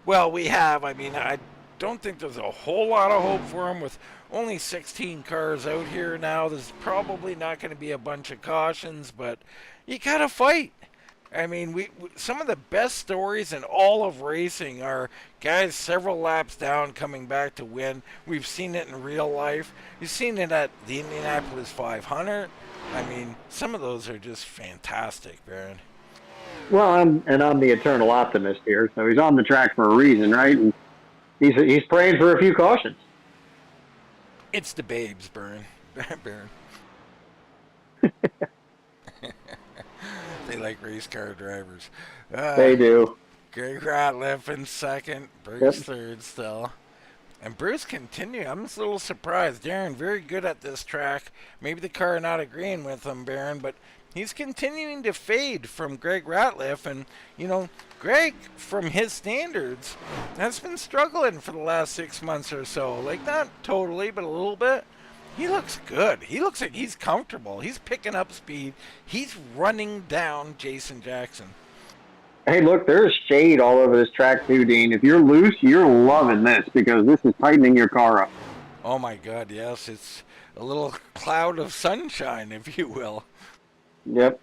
Well, we have. I mean, I don't think there's a whole lot of hope for him with only 16 cars out here now. There's probably not going to be a bunch of cautions, but you got to fight. I mean, we some of the best stories in all of racing are guys several laps down coming back to win. We've seen it in real life. You've seen it at the Indianapolis 500. I mean, some of those are just fantastic, Baron. Well, I'm the eternal optimist here, so he's on the track for a reason, right? And he's praying for a few cautions. It's the babes, Baron. They like race car drivers. They do. Greg Ratliff in second. Bruce third still. And Bruce continue. I'm just a little surprised. Darren, very good at this track. Maybe the car not agreeing with him, Baron, but he's continuing to fade from Greg Ratliff. And, you know, Greg, from his standards, has been struggling for the last 6 months or so. Like, not totally, but a little bit. He looks good. He looks like he's comfortable. He's picking up speed. He's running down Jason Jackson. Hey, look, there's shade all over this track too, Dean. If you're loose, you're loving this because this is tightening your car up. Oh, my God, yes. It's a little cloud of sunshine, if you will. Yep.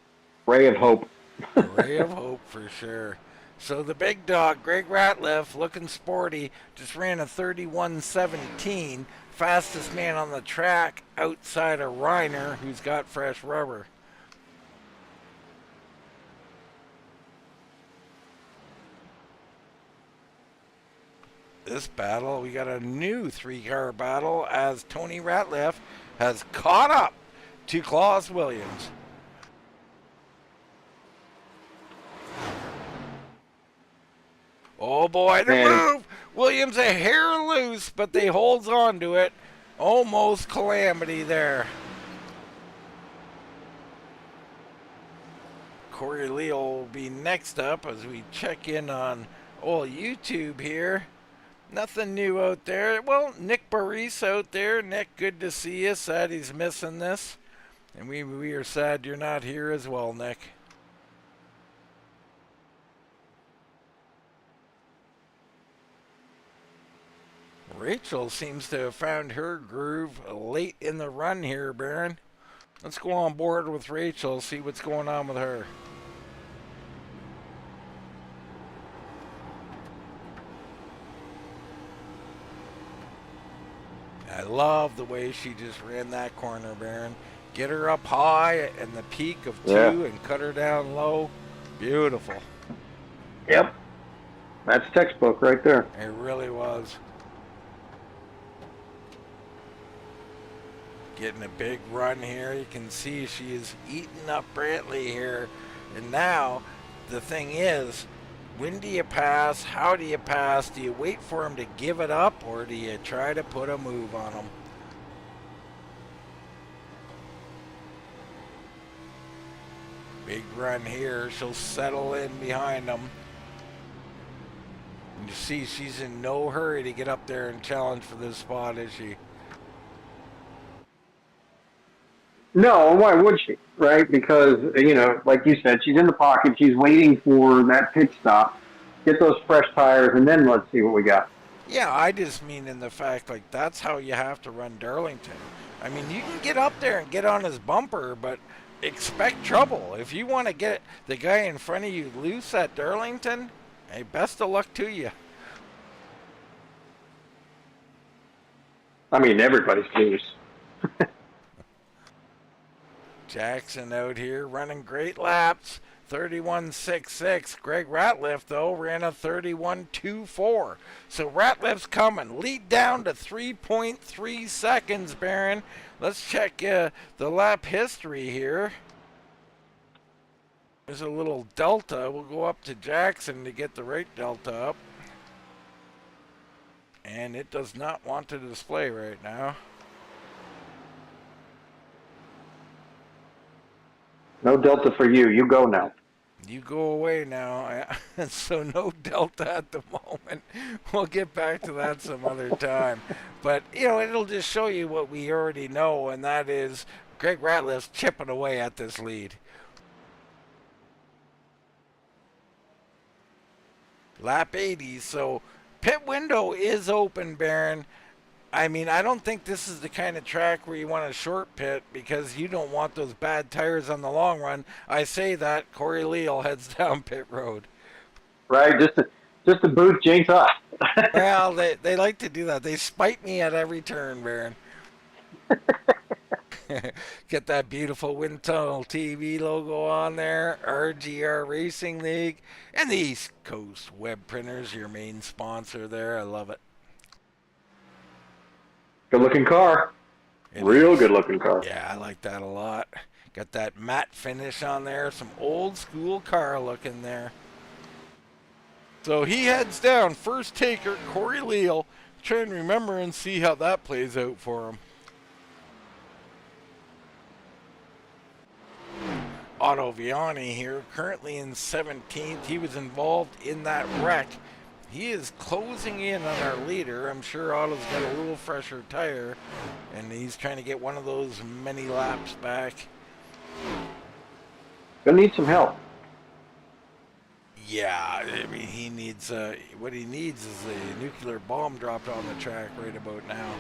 Ray of hope. A ray of hope for sure. So the big dog, Greg Ratliff, looking sporty, just ran a 31:17. Fastest man on the track outside of Reiner, who's got fresh rubber. This battle, we got a new 3-car battle as Tony Ratliff has caught up to Claus Williams. Oh boy, the move! Williams a hair loose, but they holds on to it. Almost calamity there. Corey Leal will be next up as we check in on old YouTube here. Nothing new out there. Well, Nick Baris out there. Nick, good to see you. Sad he's missing this. And we are sad you're not here as well, Nick. Rachel seems to have found her groove late in the run here, Baron. Let's go on board with Rachel, see what's going on with her. I love the way she just ran that corner, Baron. Get her up high and the peak of 2 and cut her down low. Beautiful. Yep. That's textbook right there. It really was. Getting a big run here. You can see she is eating up Brantley here. And now, the thing is, when do you pass? How do you pass? Do you wait for him to give it up, or do you try to put a move on him? Big run here. She'll settle in behind him. And you see she's in no hurry to get up there and challenge for this spot, is she? No, why would she, right? Because, you know, like you said, she's in the pocket. She's waiting for that pit stop, get those fresh tires, and then let's see what we got. Yeah, I just mean in the fact, like, that's how you have to run Darlington. I mean, you can get up there and get on his bumper, but expect trouble. If you want to get the guy in front of you loose at Darlington, hey, best of luck to you. I mean, everybody's loose. Jackson out here running great laps. 31.66. Greg Ratliff, though, ran a 31.24. So Ratliff's coming. Lead down to 3.3 seconds, Baron. Let's check the lap history here. There's a little delta. We'll go up to Jackson to get the right delta up. And it does not want to display right now. No delta for you. You go now. You go away now. So no delta at the moment. We'll get back to that some other time. But, you know, it'll just show you what we already know, and that is Greg Ratliff's chipping away at this lead. Lap 80, so pit window is open, Baron. I mean, I don't think this is the kind of track where you want a short pit because you don't want those bad tires on the long run. I say that, Corey Leal heads down pit road. Right, just to boot Jinx up. Well, they like to do that. They spite me at every turn, Baron. Get that beautiful Wind Tunnel TV logo on there. RGR Racing League. And the East Coast Web Printers, your main sponsor there. I love it. Good looking car. Real good looking car. Yeah, I like that a lot. Got that matte finish on there. Some old school car looking there. So he heads down. First taker, Corey Leal. Try and remember and see how that plays out for him. Otto Viani here, currently in 17th. He was involved in that wreck. He is closing in on our leader. I'm sure Otto's got a little fresher tire, and he's trying to get one of those many laps back. Gonna need some help. Yeah, I mean, he needs, what he needs is a nuclear bomb dropped on the track right about now.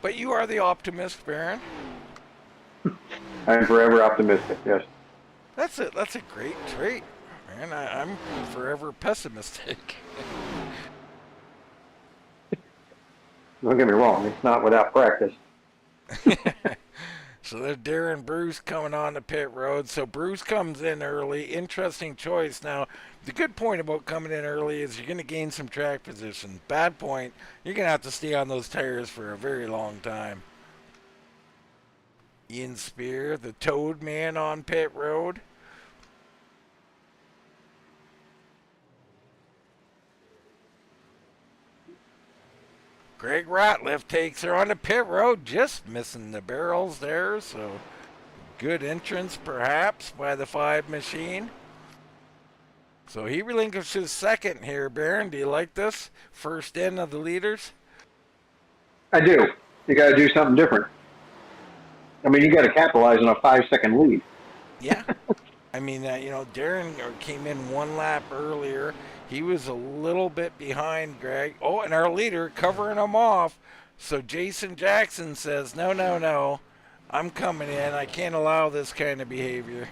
But you are the optimist, Baron. I'm forever optimistic, yes. That's a great trait, man. I'm forever pessimistic. Don't get me wrong, it's not without practice. So there's Darren Bruce coming on the pit road. So Bruce comes in early. Interesting choice. Now, the good point about coming in early is you're going to gain some track position. Bad point, you're going to have to stay on those tires for a very long time. Ian Spear, the Toad Man on pit road. Greg Ratliff takes her on the pit road, just missing the barrels there, so good entrance perhaps by the 5 machine. So he relinquishes second here, Baron. Do you like this? First in of the leaders? I do. You got to do something different. I mean, you got to capitalize on a 5-second lead. Yeah. I mean, Darren came in 1 lap earlier. He was a little bit behind Greg. Oh, and our leader covering him off. So Jason Jackson says, no. I'm coming in. I can't allow this kind of behavior.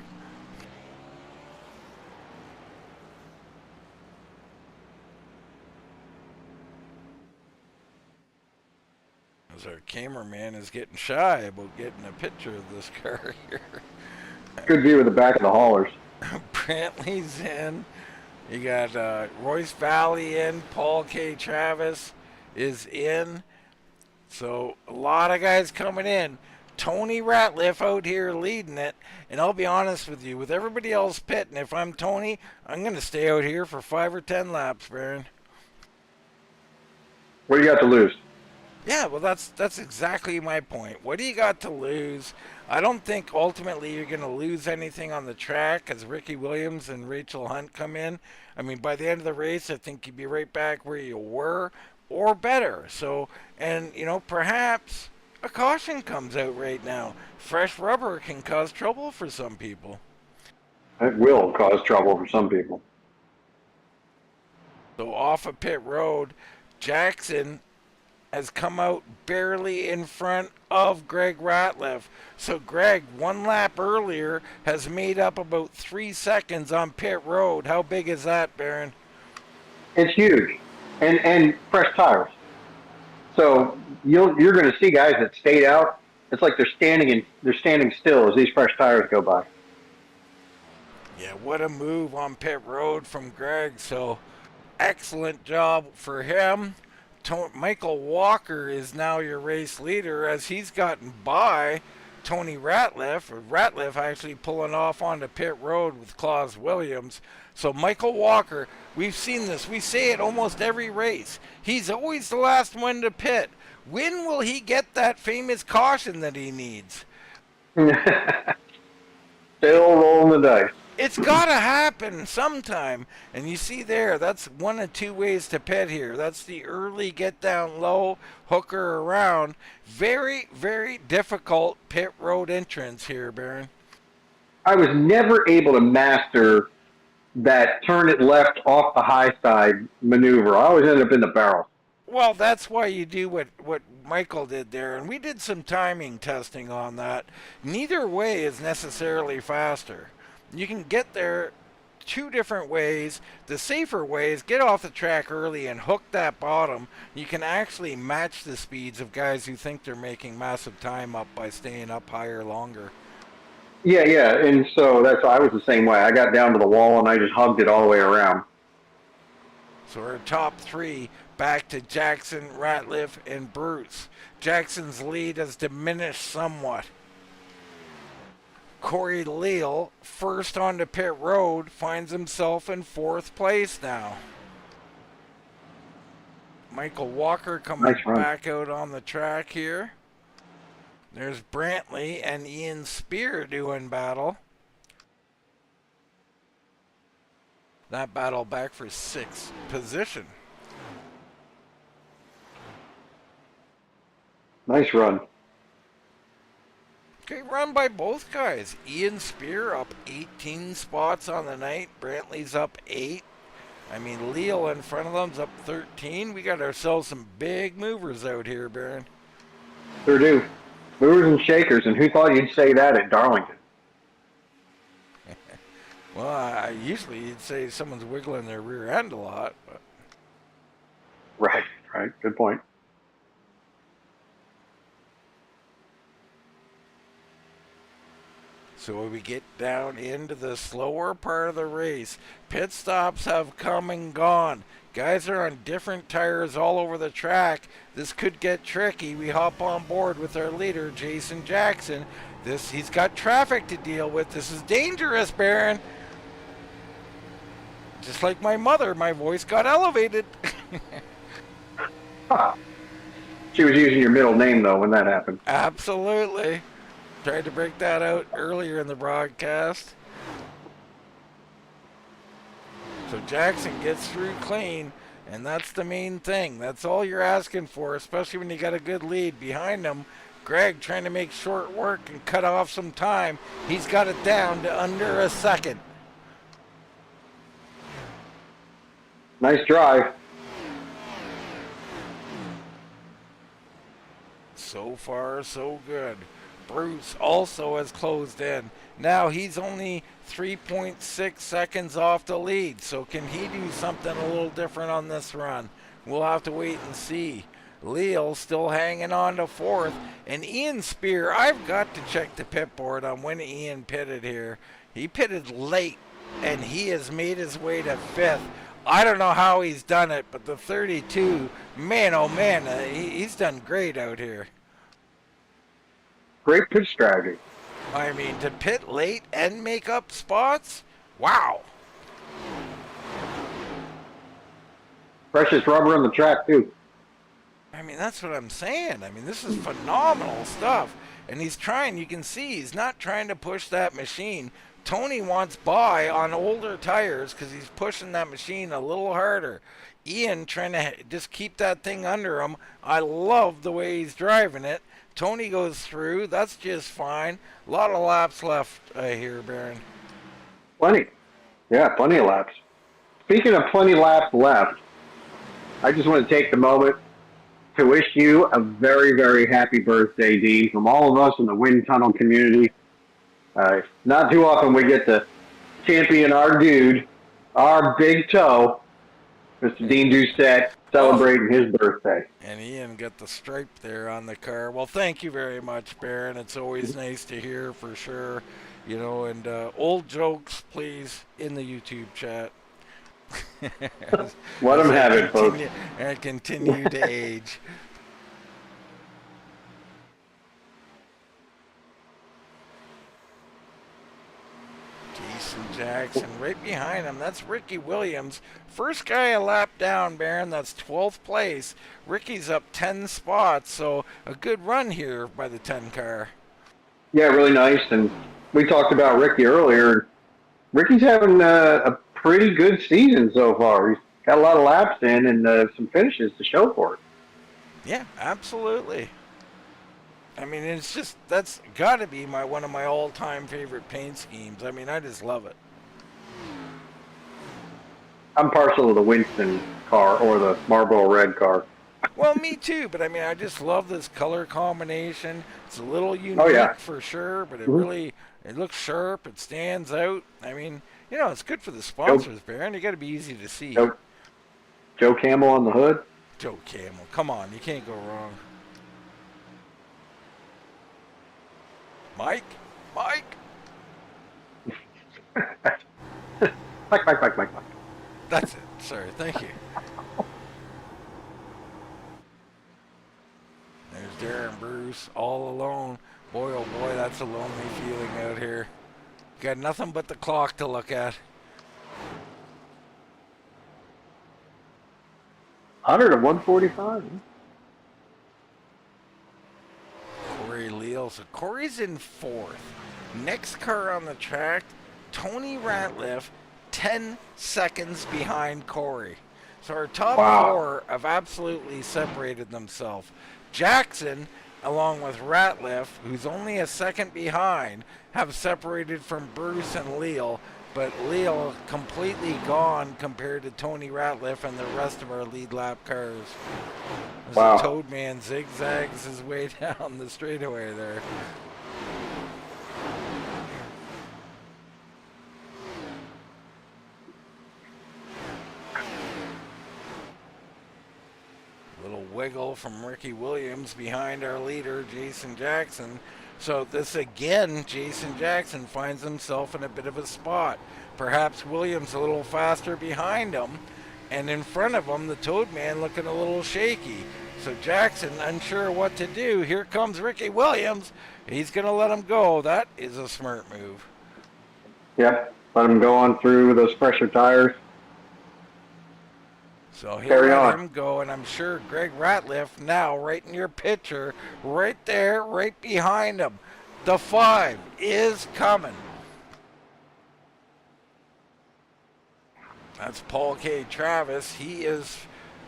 As our cameraman is getting shy about getting a picture of this car here. Good view of the back of the haulers. Brantley's in. You got Royce Valley in. Paul K. Travis is in. So a lot of guys coming in. Tony Ratliff out here leading it. And I'll be honest with you, with everybody else pitting, if I'm Tony, I'm going to stay out here for 5 or 10 laps, Baron. What do you got to lose? Yeah, well, that's exactly my point. What do you got to lose? I don't think ultimately you're going to lose anything on the track as Ricky Williams and Rachel Hunt come in. I mean, by the end of the race, I think you'd be right back where you were or better. So, and, perhaps a caution comes out right now. Fresh rubber can cause trouble for some people. It will cause trouble for some people. So off of pit road, Jackson has come out barely in front of Greg Ratliff. So Greg, 1 lap earlier, has made up about 3 seconds on pit road. How big is that, Baron? It's huge, and fresh tires. So you're going to see guys that stayed out. It's like they're standing still as these fresh tires go by. Yeah, what a move on pit road from Greg. So excellent job for him. Michael Walker is now your race leader as he's gotten by Tony Ratliff, or Ratliff actually pulling off onto pit road with Claus Williams. So Michael Walker, we've seen this. We say it almost every race. He's always the last one to pit. When will he get that famous caution that he needs? Still rolling the dice. It's got to happen sometime. And you see there, that's 1 of 2 ways to pit here. That's the early get down low, hooker around. Very, very difficult pit road entrance here, Baron. I was never able to master that turn it left off the high side maneuver. I always ended up in the barrel. Well, that's why you do what Michael did there. And we did some timing testing on that. Neither way is necessarily faster. You can get there 2 different ways. The safer way is get off the track early and hook that bottom. You can actually match the speeds of guys who think they're making massive time up by staying up higher longer. Yeah, and so I was the same way. I got down to the wall and I just hugged it all the way around. So our top 3 back to Jackson, Ratliff, and Bruce. Jackson's lead has diminished somewhat. Corey Leal, first onto pit road, finds himself in 4th place now. Michael Walker coming back out on the track here. There's Brantley and Ian Spear doing battle. That battle back for 6th position. Nice run. Great run by both guys. Ian Spear up 18 spots on the night. Brantley's up 8. I mean, Leal in front of them's up 13. We got ourselves some big movers out here, Baron. Sure do. Movers and shakers, and who thought you'd say that at Darlington? Well, usually you'd say someone's wiggling their rear end a lot. But. Right, right. Good point. So we get down into the slower part of the race. Pit stops have come and gone. Guys are on different tires all over the track. This could get tricky. We hop on board with our leader, Jason Jackson. He's got traffic to deal with. This is dangerous, Baron. Just like my mother, my voice got elevated. Huh. She was using your middle name, though, when that happened. Absolutely. Tried to break that out earlier in the broadcast. So Jackson gets through clean, and that's the main thing. That's all you're asking for, especially when you got a good lead behind him. Greg trying to make short work and cut off some time. He's got it down to under a second. Nice drive. So far, so good. Bruce also has closed in. Now he's only 3.6 seconds off the lead. So can he do something a little different on this run? We'll have to wait and see. Leal still hanging on to fourth. And Ian Spear, I've got to check the pit board on when Ian pitted here. He pitted late, and he has made his way to fifth. I don't know how he's done it, but the 32, man, oh man, he's done great out here. Great pitch strategy. I mean, to pit late and make up spots? Wow. Precious rubber on the track, too. I mean, that's what I'm saying. I mean, this is phenomenal stuff. And he's trying, you can see, he's not trying to push that machine. Tony wants by on older tires because he's pushing that machine a little harder. Ian trying to just keep that thing under him. I love the way he's driving it. Tony goes through. That's just fine. A lot of laps left here, Baron. Plenty. Yeah, plenty of laps. Speaking of plenty laps left, I just want to take the moment to wish you a very, very happy birthday, Dean, from all of us in the Wind Tunnel community. Not too often we get to champion our dude, our big toe, Mr. Dean Doucette, celebrating his birthday. And Ian got the stripe there on the car. Well, thank you very much, Baron. It's always nice to hear for sure. You know, and old jokes, please, in the YouTube chat. Let them have it, folks. And continue to age. Jason Jackson right behind him. That's Ricky Williams. First guy a lap down, Baron. That's 12th place. Ricky's up 10 spots, so a good run here by the 10 car. Yeah, really nice. And we talked about Ricky earlier. Ricky's having a pretty good season so far. He's got a lot of laps in and some finishes to show for it. Yeah, absolutely. I mean, it's just, that's got to be one of my all-time favorite paint schemes. I mean, I just love it. I'm partial to the Winston car or the Marlboro Red car. Well, me too, but I mean, I just love this color combination. It's a little unique for sure, but it really, it looks sharp. It stands out. I mean, you know, it's good for the sponsors, Baron. You got to be easy to see. Joe Camel on the hood. Joe Camel. Come on, you can't go wrong. Mike? Mike. That's it. Sorry, thank you. There's Darren Bruce all alone. Boy, oh boy, that's a lonely feeling out here. Got nothing but the clock to look at. 100 to 145. Corey Leal. So Corey's in fourth. Next car on the track, Tony Ratliff, 10 seconds behind Corey. So our top four have absolutely separated themselves. Jackson, along with Ratliff, who's only a second behind, have separated from Bruce and Leal, but Leal completely gone compared to Tony Ratliff and the rest of our lead lap cars. As the Toad Man zigzags his way down the straightaway there. wiggle from Ricky Williams behind our leader, Jason Jackson. So this again, Jason Jackson finds himself in a bit of a spot. Perhaps Williams a little faster behind him, and in front of him, the Toad Man looking a little shaky. So Jackson unsure what to do. Here comes Ricky Williams. He's going to let him go. That is a smart move. Yep, let him go on through with those fresher tires. So he'll Carry let on. him go, and I'm sure Greg Ratliff now right in your picture, right there, right behind him. The 5 is coming. That's Paul K. Travis. He is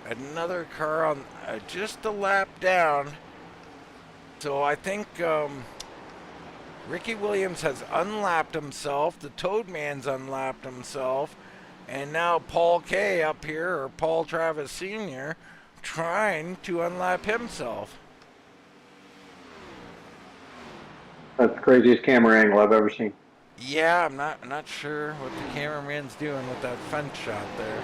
another car on just a lap down. So I think Ricky Williams has unlapped himself. The Toad Man's unlapped himself. And now Paul K. up here, or Paul Travis Sr., trying to unlap himself. That's the craziest camera angle I've ever seen. Yeah, I'm not sure what the cameraman's doing with that fence shot there.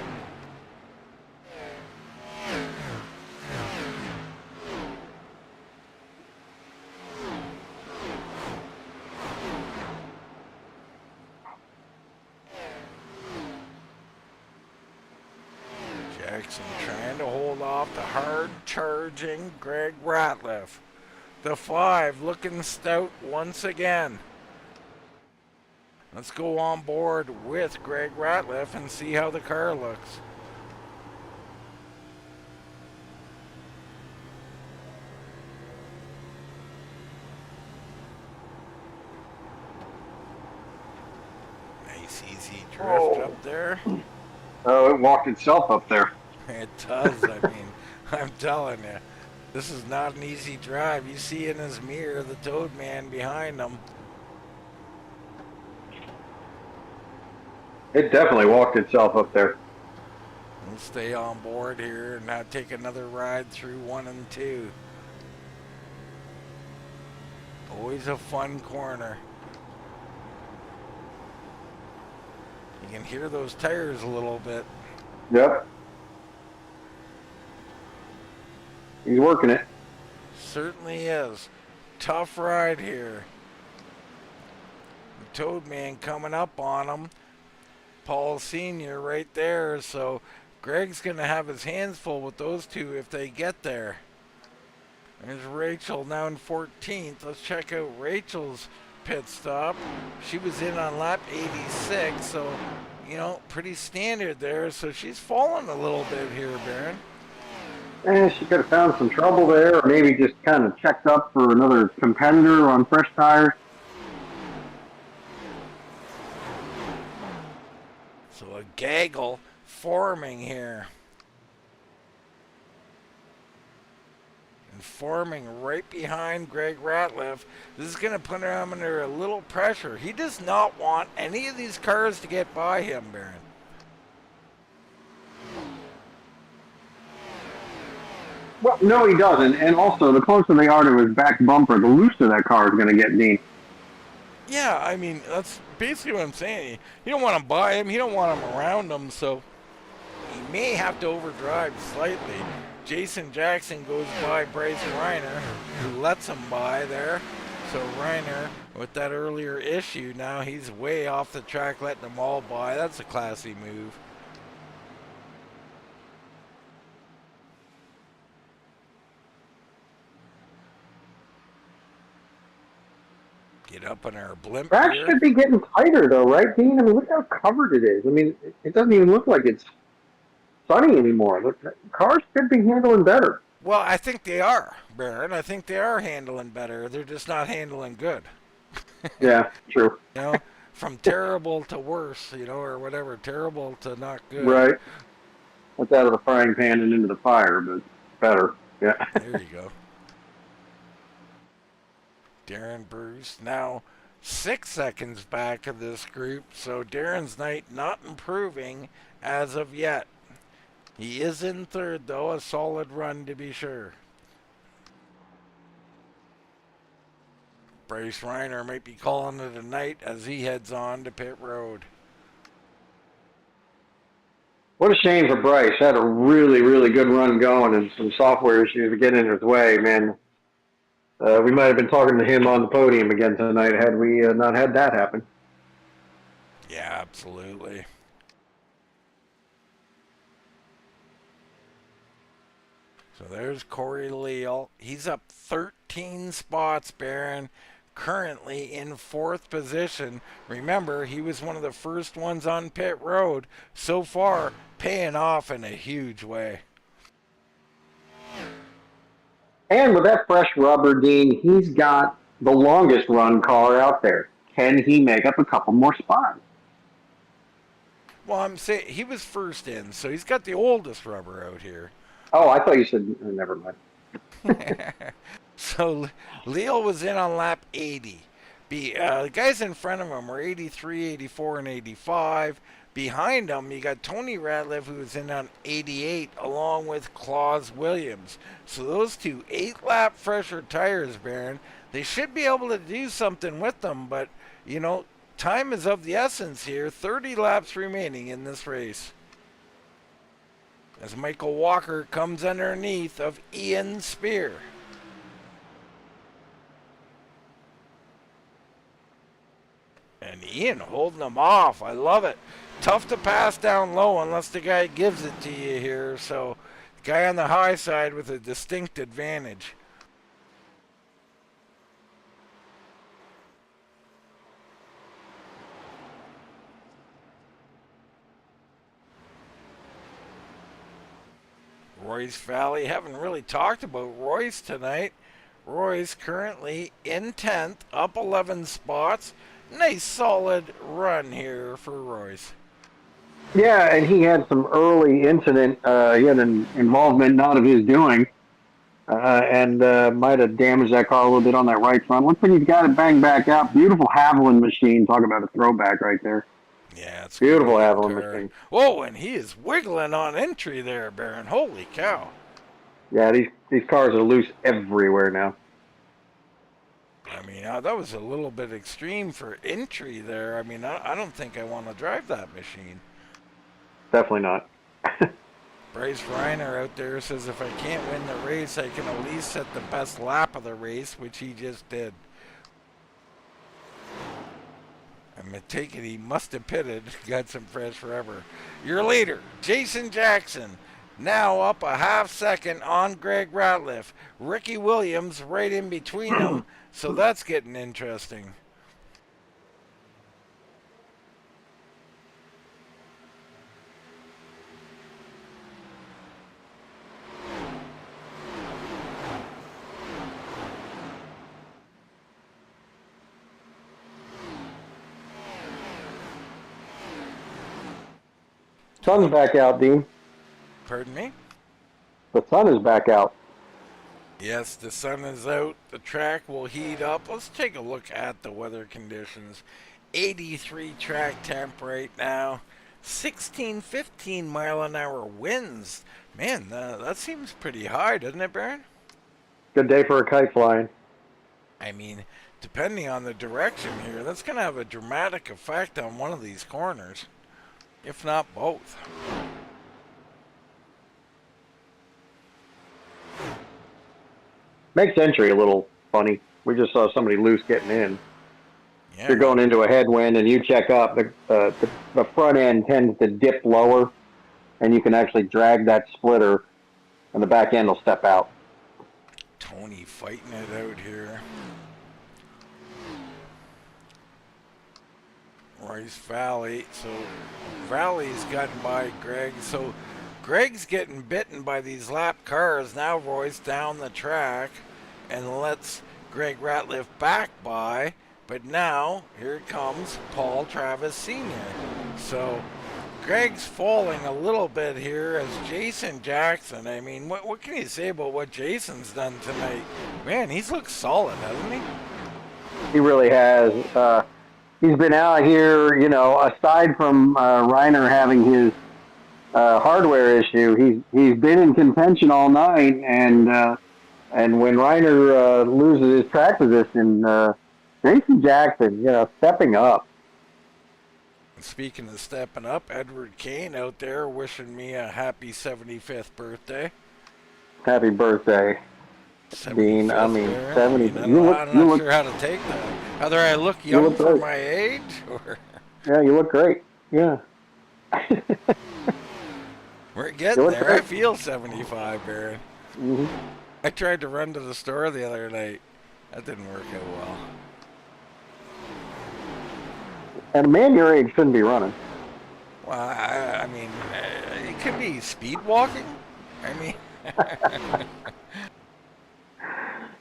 Jackson trying to hold off the hard-charging Greg Ratliff. The 5 looking stout once again. Let's go on board with Greg Ratliff and see how the car looks. Nice easy drift up there. Oh, it walked itself up there. It does, I mean, I'm telling you. This is not an easy drive. You see in his mirror the Toad Man behind him. It definitely walked itself up there. We'll stay on board here and now take another ride through 1 and 2. Always a fun corner. You can hear those tires a little bit. Yep. He's working it. Certainly is. Tough ride here. The Toad Man coming up on him. Paul Sr. right there. So Greg's going to have his hands full with those two if they get there. There's Rachel now in 14th. Let's check out Rachel's pit stop. She was in on lap 86, so, you know, pretty standard there. So she's fallen a little bit here, Baron. She could have found some trouble there, or maybe just kind of checked up for another competitor on fresh tires. So a gaggle forming here. And forming right behind Greg Ratliff. This is going to put him under a little pressure. He does not want any of these cars to get by him, Baron. Well, no, he doesn't. And also, the closer they are to his back bumper, the looser that car is going to get, Dean. Yeah, I mean, that's basically what I'm saying. You don't want to buy him. You don't want him around him, so he may have to overdrive slightly. Jason Jackson goes by Bryce Reiner, who lets him by there. So Reiner, with that earlier issue, now he's way off the track letting them all by. That's a classy move. Get up in our blimp Track here. should be getting tighter, though, right, Dean? I mean, look how covered it is. I mean, it doesn't even look like it's sunny anymore. Look, cars should be handling better. Well, I think they are, Baron. I think they are handling better. They're just not handling good. Yeah, true. You know, from terrible to worse, you know, or whatever, terrible to not good. Right. What's out of the frying pan and into the fire, but better. Yeah. There you go. Darren Bruce now 6 seconds back of this group, so Darren's night not improving as of yet. He is in third, though, a solid run to be sure. Bryce Reiner might be calling it a night as he heads on to pit road. What a shame for Bryce. Had a really, really good run going, and some software issues were getting in his way. Man, we might have been talking to him on the podium again tonight had we not had that happen. Yeah, absolutely. So there's Corey Leal. He's up 13 spots, Baron. Currently in 4th position. Remember, he was one of the first ones on pit road. So far, paying off in a huge way. And with that fresh rubber, Dean, he's got the longest run car out there. Can he make up a couple more spots? Well, I'm saying he was first in, so he's got the oldest rubber out here. Oh, I thought you said, never mind. So Leal was in on lap 80. The guys in front of him were 83, 84, and 85. Behind him, you got Tony Ratliff, who was in on 88, along with Claus Williams. So those two 8-lap fresher tires, Baron, they should be able to do something with them. But, you know, time is of the essence here. 30 laps remaining in this race. As Michael Walker comes underneath of Ian Spear. And Ian holding them off. I love it. Tough to pass down low unless the guy gives it to you here. So, the guy on the high side with a distinct advantage. Royce Valley. Haven't really talked about Royce tonight. Royce currently in 10th, up 11 spots. Nice solid run here for Royce. Yeah, and he had some early incident. He had an involvement not of his doing, and might have damaged that car a little bit on that right front. Looks like he's got it banged back out. Beautiful Haviland machine. Talk about a throwback right there. Yeah, it's beautiful Haviland machine. Whoa, and he is wiggling on entry there, Baron. Holy cow. Yeah, these cars are loose everywhere now. I mean, that was a little bit extreme for entry there. I mean, I don't think I want to drive that machine. Definitely not. Bryce Reiner out there says if I can't win the race, I can at least set the best lap of the race, which he just did. I'm going to take it he must have pitted, got some fresh rubber. Your leader, Jason Jackson, now up a half second on Greg Ratliff. Ricky Williams right in between them, so that's getting interesting. Sun's back out, Dean. Pardon me? The sun is back out. Yes, the sun is out. The track will heat up. Let's take a look at the weather conditions. 83 track temp right now. 15 mile an hour winds. Man, that seems pretty high, doesn't it, Baron? Good day for a kite flying. I mean, depending on the direction here, that's going to have a dramatic effect on one of these corners. If not both. Makes entry a little funny. We just saw somebody loose getting in. Yeah. If you're going into a headwind and you check up, the front end tends to dip lower, and you can actually drag that splitter, and the back end will step out. Tony fighting it out here. Royce Valley. So Valley's gotten by Greg. So Greg's getting bitten by these lap cars. Now Royce down the track and lets Greg Ratliff back by. But now here comes Paul Travis Sr. So Greg's falling a little bit here as Jason Jackson. I mean, what can you say about what Jason's done tonight? Man, he's looked solid, hasn't he? He really has. He's been out here, you know, aside from Reiner having his hardware issue, he's been in contention all night, and when Reiner loses his track position, Jason Jackson, you know, stepping up. Speaking of stepping up, Edward Kane out there wishing me a happy 75th birthday. Happy birthday, Dean. I 75th, mean, Baron. 70. I'm not sure how to take that. Either I look You young look for great. my age, or Yeah, you look great. Yeah. we're You getting look there. great. I feel 75, Baron. Hmm. I tried to run to the store the other night. That didn't work out well. And a man your age shouldn't be running. Well, I mean, it could be speed walking. I mean,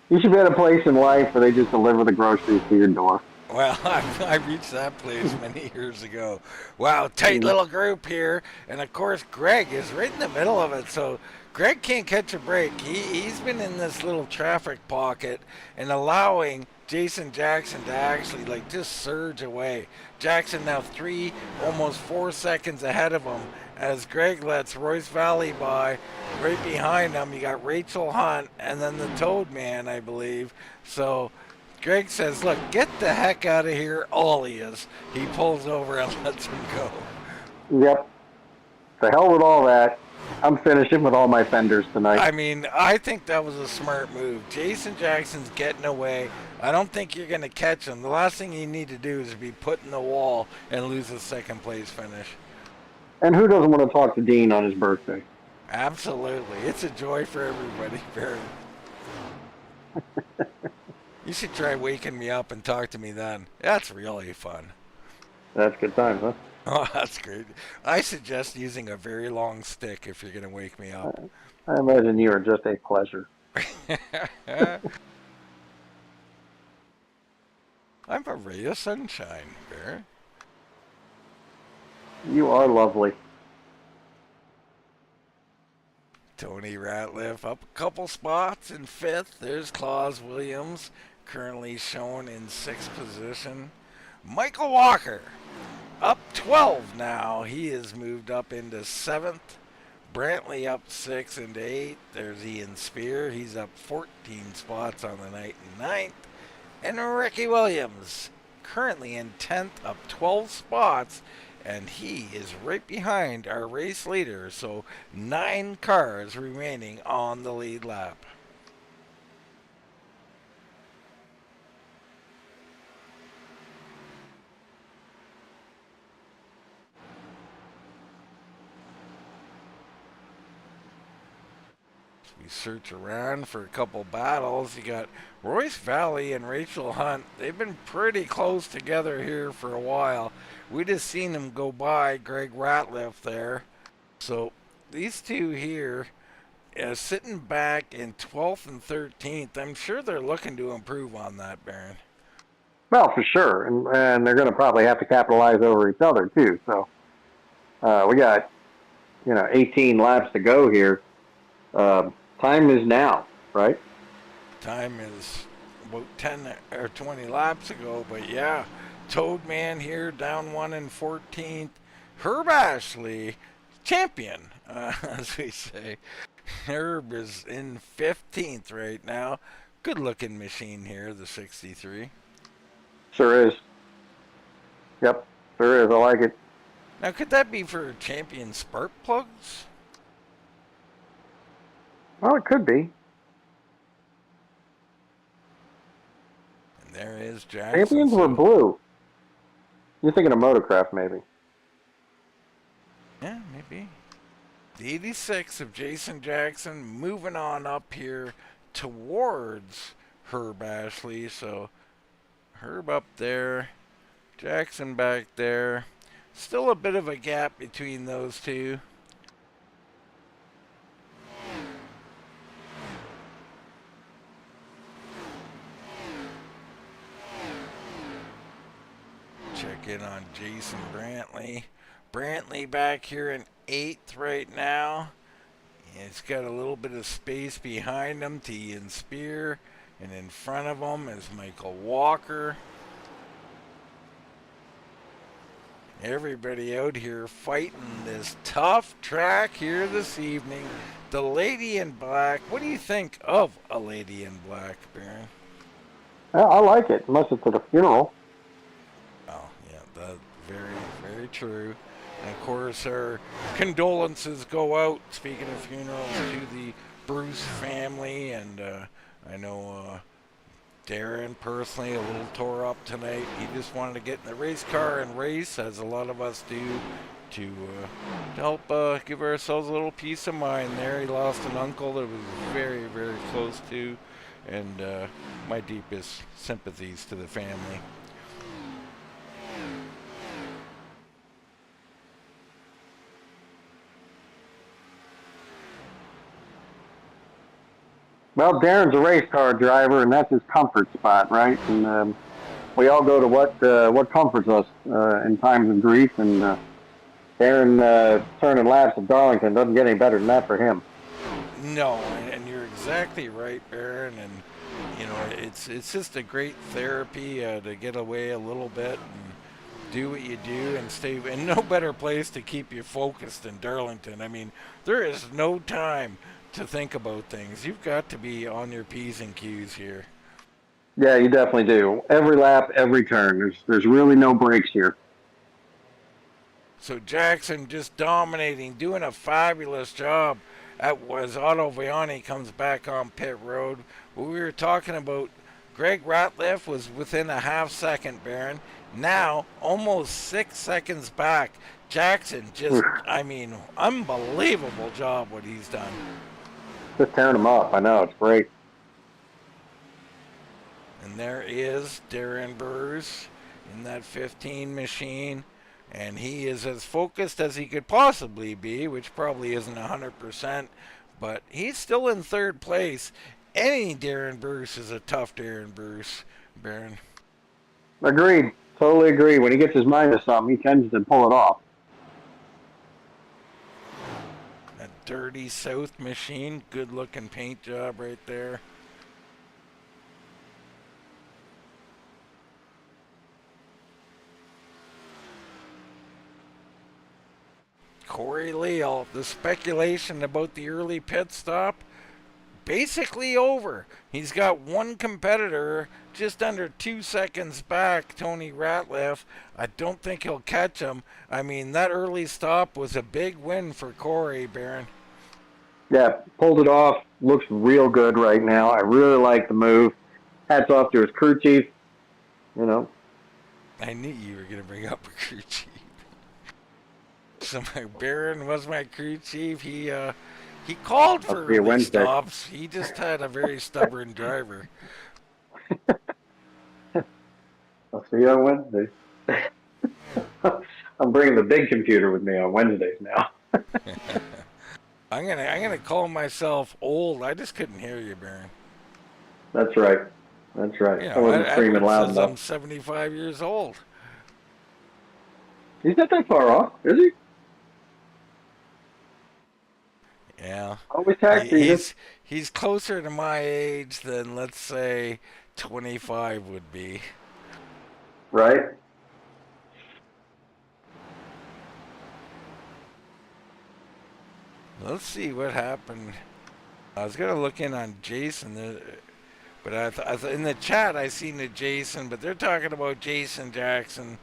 You should be at a place in life where they just deliver the groceries to your door. well, I reached that place many years ago. Wow, tight little group here. And of course, Greg is right in the middle of it. So Greg can't catch a break. He's been in this little traffic pocket and allowing Jason Jackson to actually like just surge away. Jackson now almost 4 seconds ahead of him as Greg lets Royce Valley by. Right behind him, you got Rachel Hunt and then the Toad Man, I believe. So Greg says, look, get the heck out of here, all he is. He pulls over and lets him go. Yep. The hell with all that. I'm finishing with all my fenders tonight. I mean, I think that was a smart move. Jason Jackson's getting away. I don't think you're going to catch him. The last thing you need to do is be put in the wall and lose a second place finish. And who doesn't want to talk to Dean on his birthday? Absolutely. It's a joy for everybody, Barry. You should try waking me up and talk to me then. That's really fun. That's good times, huh? Oh, that's great. I suggest using a very long stick if you're going to wake me up. I imagine you are just a pleasure. I'm a ray of sunshine, Bear. You are lovely. Tony Ratliff up a couple spots in 5th. There's Claus Williams, currently shown in 6th position. Michael Walker up 12 now. He has moved up into 7th. Brantley up 6 into 8th. There's Ian Spear. He's up 14 spots on the night in 9th. And Ricky Williams currently in 10th, up 12 spots. And he is right behind our race leader. So 9 cars remaining on the lead lap. We search around for a couple battles. You got Royce Valley and Rachel Hunt. They've been pretty close together here for a while. We just seen them go by Greg Ratliff there. So these two here sitting back in 12th and 13th. I'm sure they're looking to improve on that, Baron. Well, for sure. And they're going to probably have to capitalize over each other, too. So we got, 18 laps to go here. Time is now, right? Time is about 10 or 20 laps ago, but yeah, Toad Man here down 1 in 14th. Herb Ashley, champion, as we say. Herb is in 15th right now. Good looking machine here, the 63. Sure is. Yep, sure is. I like it. Now, could that be for champion spark plugs? Well, it could be. And there is Jackson. Champions were blue. You're thinking of Motocraft, maybe. Yeah, maybe. The 86 of Jason Jackson moving on up here towards Herb Ashley. So Herb up there, Jackson back there. Still a bit of a gap between those two. Check in on Jason Brantley. Brantley back here in 8th right now. He's got a little bit of space behind him to Ian Spear. And in front of him is Michael Walker. Everybody out here fighting this tough track here this evening. The Lady in Black. What do you think of a Lady in Black, Baron? I like it, unless it's at a funeral. Oh, yeah, that's very, very very true. And of course, our condolences go out, speaking of funerals, to the Bruce family. And I know Darren personally a little tore up tonight. He just wanted to get in the race car and race, as a lot of us do, to help give ourselves a little peace of mind there. He lost an uncle that was very, very close to, and my deepest sympathies to the family. Well, Darren's a race car driver, and that's his comfort spot, right? And we all go to what comforts us in times of grief, and Darren turning laps at Darlington doesn't get any better than that for him. No, and you're exactly right, Baron. And you know, it's just a great therapy to get away a little bit and do what you do and stay in no better place to keep you focused than Darlington. I mean, there is no time to think about things. You've got to be on your P's and Q's here. Yeah, you definitely do. Every lap, every turn. There's really no breaks here. So Jackson just dominating, doing a fabulous job. That was Otto Viani comes back on pit road. What we were talking about, Greg Ratliff was within a half second, Baron. Now, almost 6 seconds back. Jackson just, I mean, unbelievable job what he's done. Just tearing him up. I know, it's great. And there is Darren Bruce in that 15 machine. And he is as focused as he could possibly be, which probably isn't 100%, but he's still in third place. Any Darren Bruce is a tough Darren Bruce, Baron. Agreed. Totally agree. When he gets his mind to something, he tends to pull it off. A dirty South machine, good looking paint job right there. Corey Leal, the speculation about the early pit stop, basically over. He's got one competitor just under 2 seconds back, Tony Ratliff. I don't think he'll catch him. I mean, that early stop was a big win for Corey, Baron. Yeah, pulled it off. Looks real good right now. I really like the move. Hats off to his crew chief. You know. I knew you were going to bring up a crew chief. So my Baron was my crew chief. He called for early stops. He just had a very stubborn driver. I'll see you on Wednesday. I'm bringing the big computer with me on Wednesdays now. I'm gonna call myself old. I just couldn't hear you, Baron. That's right. That's right. You know, I wasn't screaming loud enough. I'm 75 years old. He's not that far off, is he? Yeah. Always tax he's closer to my age than, let's say, 25 would be. Right. Let's see what happened. I was gonna look in on Jason, but in the chat I seen the Jason, but they're talking about Jason Jackson.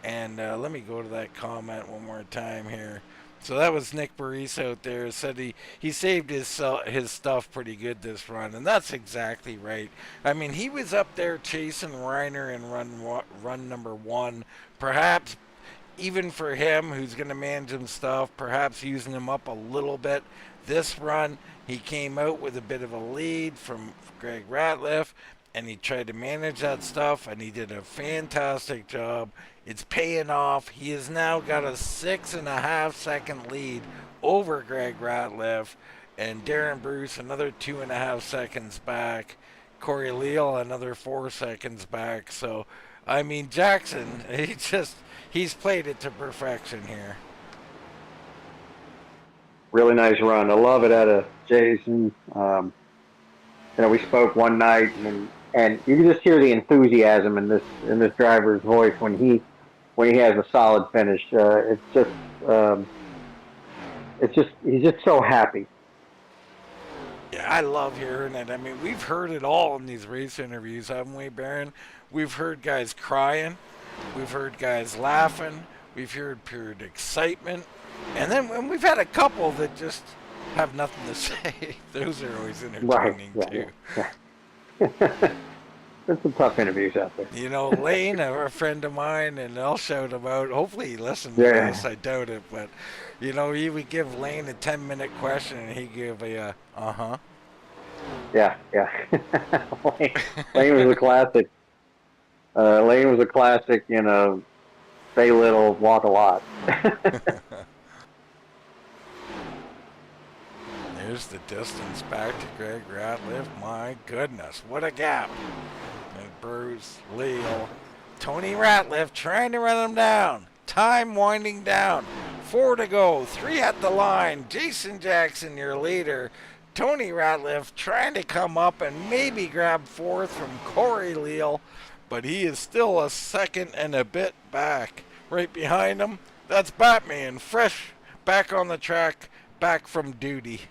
And let me go to that comment one more time here. So that was Nick Baris out there. Said he saved his stuff pretty good this run, and that's exactly right. I mean, he was up there chasing Reiner in run number one. Perhaps even for him, who's going to manage him stuff, perhaps using him up a little bit. This run, he came out with a bit of a lead from Greg Ratliff, and he tried to manage that stuff, and he did a fantastic job. It's paying off. He has now got a 6.5 second lead over Greg Ratliff, and Darren Bruce another 2.5 seconds back. Corey Leal another 4 seconds back. So, I mean, Jackson, he's played it to perfection here. Really nice run. I love it out of Jason. You know, we spoke one night, and you can just hear the enthusiasm in this driver's voice when he has a solid finish. He's just so happy. Yeah, I love hearing it. I mean, we've heard it all in these race interviews, haven't we, Baron? We've heard guys crying. We've heard guys laughing. We've heard pure excitement. And then when we've had a couple that just have nothing to say. Those are always entertaining too. Yeah. There's some tough interviews out there. You know, Lane, a friend of mine, and I'll shout him out. Hopefully he listens to Yeah. this. I doubt it. But, you know, he would give Lane a 10-minute question and he'd give a, uh-huh. Yeah. Lane was a classic. Lane was a classic, you know, say little, walk a lot. There's the distance back to Greg Ratliff. My goodness, what a gap. And Bruce, Leo, Tony Ratliff trying to run him down. Time winding down. 4 to go. 3 at the line. Jason Jackson, your leader. Tony Ratliff trying to come up and maybe grab 4th from Corey Leal, but he is still a second and a bit back. Right behind him, that's Batman, fresh back on the track, back from duty.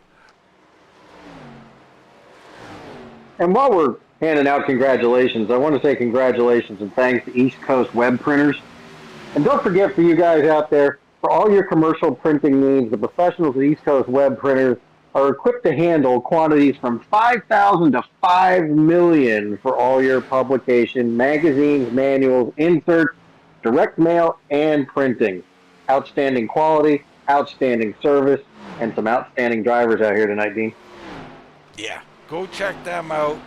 And while we're handing out congratulations, I want to say congratulations and thanks to East Coast Web Printers. And don't forget, for you guys out there, for all your commercial printing needs, the professionals at East Coast Web Printers are equipped to handle quantities from 5,000 to 5 million for all your publication, magazines, manuals, inserts, direct mail, and printing. Outstanding quality, outstanding service, and some outstanding drivers out here tonight, Dean. Yeah, go check them out.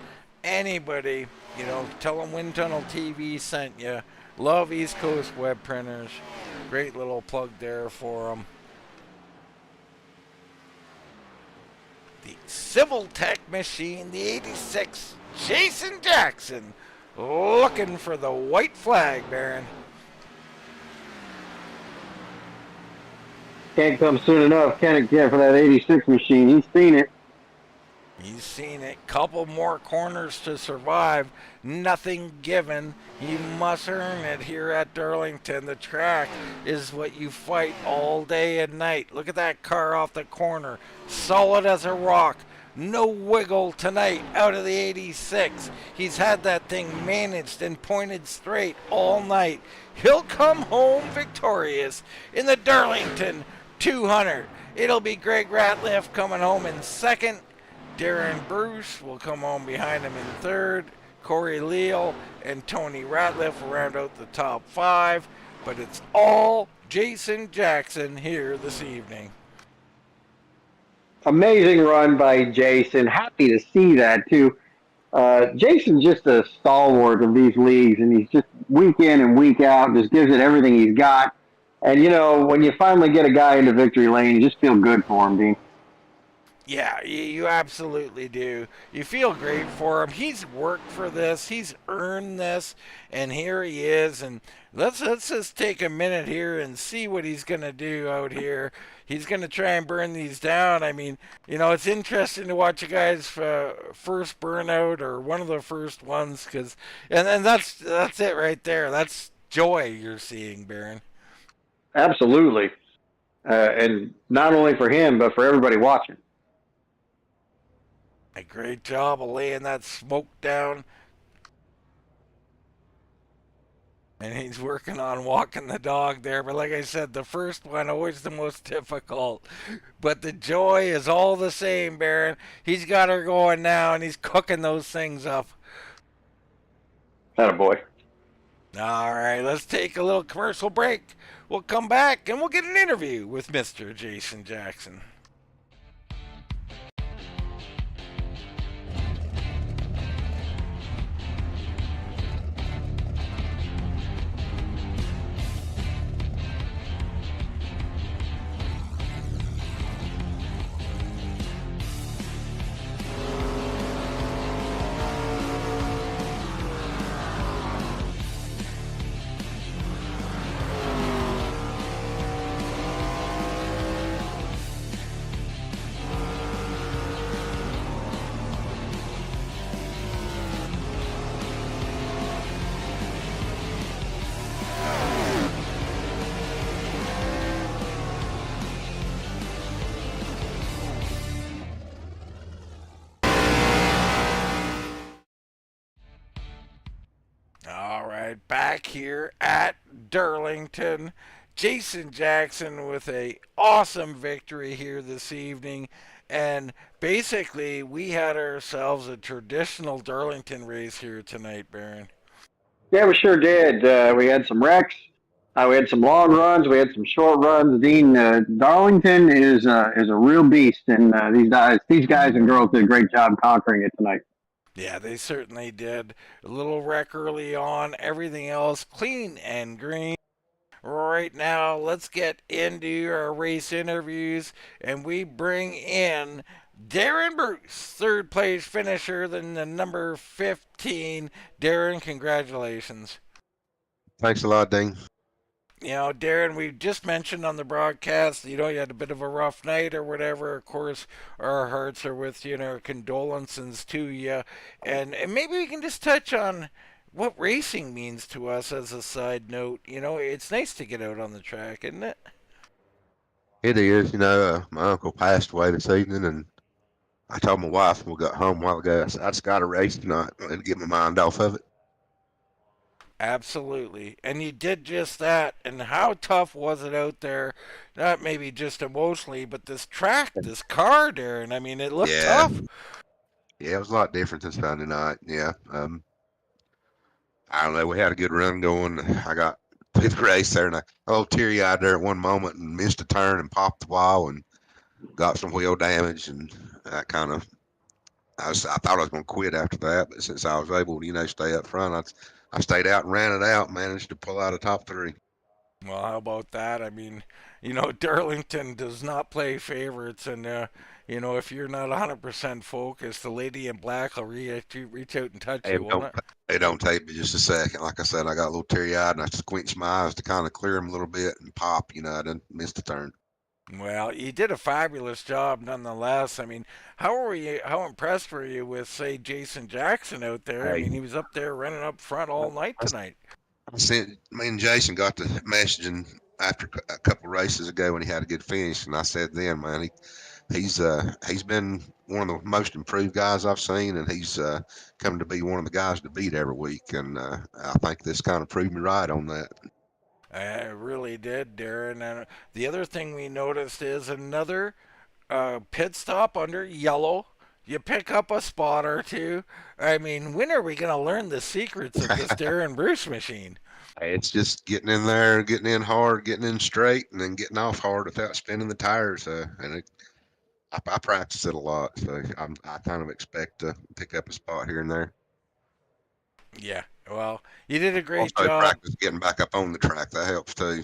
Anybody, you know, tell them Wind Tunnel TV sent you. Love East Coast Web Printers. Great little plug there for them. The Civil Tech Machine, the 86, Jason Jackson, looking for the white flag, Baron. Can't come soon enough, can it, for that 86 machine? He's seen it. He's seen it. Couple more corners to survive. Nothing given. You must earn it here at Darlington. The track is what you fight all day and night. Look at that car off the corner. Solid as a rock. No wiggle tonight out of the 86. He's had that thing managed and pointed straight all night. He'll come home victorious in the Darlington 200. It'll be Greg Ratliff coming home in second. Darren Bruce will come home behind him in third. Corey Leal and Tony Ratliff will round out the top 5. But it's all Jason Jackson here this evening. Amazing run by Jason. Happy to see that, too. Jason's just a stalwart of these leagues, and he's just week in and week out, just gives it everything he's got. And, you know, when you finally get a guy into victory lane, you just feel good for him, Dean. Yeah, you absolutely do. You feel great for him. He's worked for this. He's earned this. And here he is. And let's just take a minute here and see what he's going to do out here. He's going to try and burn these down. I mean, you know, it's interesting to watch a guy's first burnout or one of the first ones. And that's it right there. That's joy you're seeing, Baron. Absolutely. And not only for him, but for everybody watching. A great job of laying that smoke down. And he's working on walking the dog there. But like I said, the first one, always the most difficult. But the joy is all the same, Baron. He's got her going now, and he's cooking those things up. Attaboy. All right, let's take a little commercial break. We'll come back, and we'll get an interview with Mr. Jason Jackson. All right, back here at Darlington. Jason Jackson with a awesome victory here this evening. And basically, we had ourselves a traditional Darlington race here tonight, Baron. Yeah, we sure did. We had some wrecks. We had some long runs. We had some short runs. Dean Darlington is a real beast, and these guys and girls did a great job conquering it tonight. Yeah, they certainly did. A little wreck early on, everything else clean and green. Right now, let's get into our race interviews, and we bring in Darren Bruce, third place finisher, then the number 15. Darren, congratulations. Thanks a lot, Dean. You know, Darren, we just mentioned on the broadcast, you had a bit of a rough night or whatever. Of course, our hearts are with you and our condolences to you. And maybe we can just touch on what racing means to us as a side note. It's nice to get out on the track, isn't it? It is. My uncle passed away this evening, and I told my wife when we got home a while ago, I said, I just got to race tonight and get my mind off of it. Absolutely. And you did just that. And how tough was it out there? Not maybe just emotionally, but this track, this car, Darren. I mean, it looked tough. Yeah, it was a lot different than Sunday night. Yeah. I don't know. We had a good run going. I got through the race there, and I got a little teary-eyed there at one moment and missed a turn and popped the wall and got some wheel damage, and that kind of I thought I was going to quit after that, but since I was able to, stay up front, I stayed out and ran it out, managed to pull out a top three. Well, how about that? I mean, Darlington does not play favorites, and if you're not 100% focused, the lady in black will reach out and touch you, won't it? It don't take me just a second. Like I said, I got a little teary-eyed, and I squinched my eyes to kind of clear them a little bit and pop. I didn't miss the turn. Well, you did a fabulous job nonetheless. I mean, how impressed were you with, say, Jason Jackson out there? I mean, he was up there running up front all night tonight. Me and Jason got the messaging after a couple races ago when he had a good finish, and I said then, man, he's been one of the most improved guys I've seen, and he's coming to be one of the guys to beat every week, and I think this kind of proved me right on that. It really did, Darren. And the other thing we noticed is another pit stop under yellow. You pick up a spot or two. I mean, when are we going to learn the secrets of this Darren Bruce machine? It's just getting in there, getting in hard, getting in straight, and then getting off hard without spinning the tires. I practice it a lot, so I kind of expect to pick up a spot here and there. Yeah, well, you did a great also job. Practice getting back up on the track. That helps too.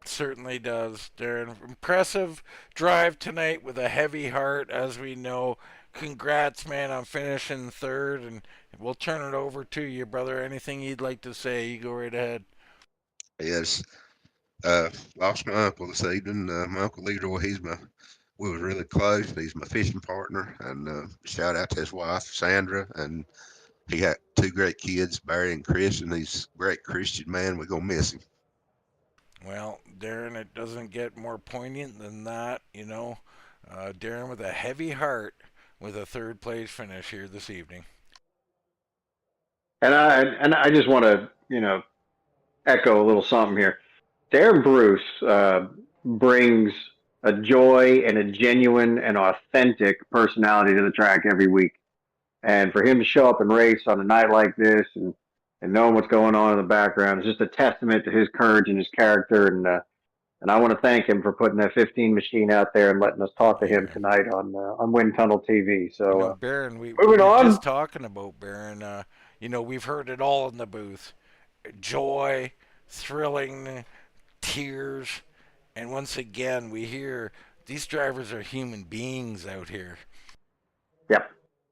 Certainly does, Darren. Impressive drive tonight with a heavy heart, as we know. Congrats, man, on finishing third, and we'll turn it over to you, brother. Anything you'd like to say, you go right ahead. Yes. Lost my uncle this evening. My uncle Leroy, we was really close. He's my fishing partner, and shout out to his wife, Sandra, and he had two great kids, Barry and Chris, and he's a great Christian man. We're going to miss him. Well, Darren, it doesn't get more poignant than that, Darren with a heavy heart with a third place finish here this evening. And I just want to echo a little something here. Darren Bruce brings a joy and a genuine and authentic personality to the track every week. And for him to show up and race on a night like this and knowing what's going on in the background is just a testament to his courage and his character. And I want to thank him for putting that 15 machine out there and letting us talk to him tonight on Wind Tunnel TV. So, Baron, we moving were on. just talking about Baron. We've heard it all in the booth: joy, thrilling, tears, and once again we hear these drivers are human beings out here.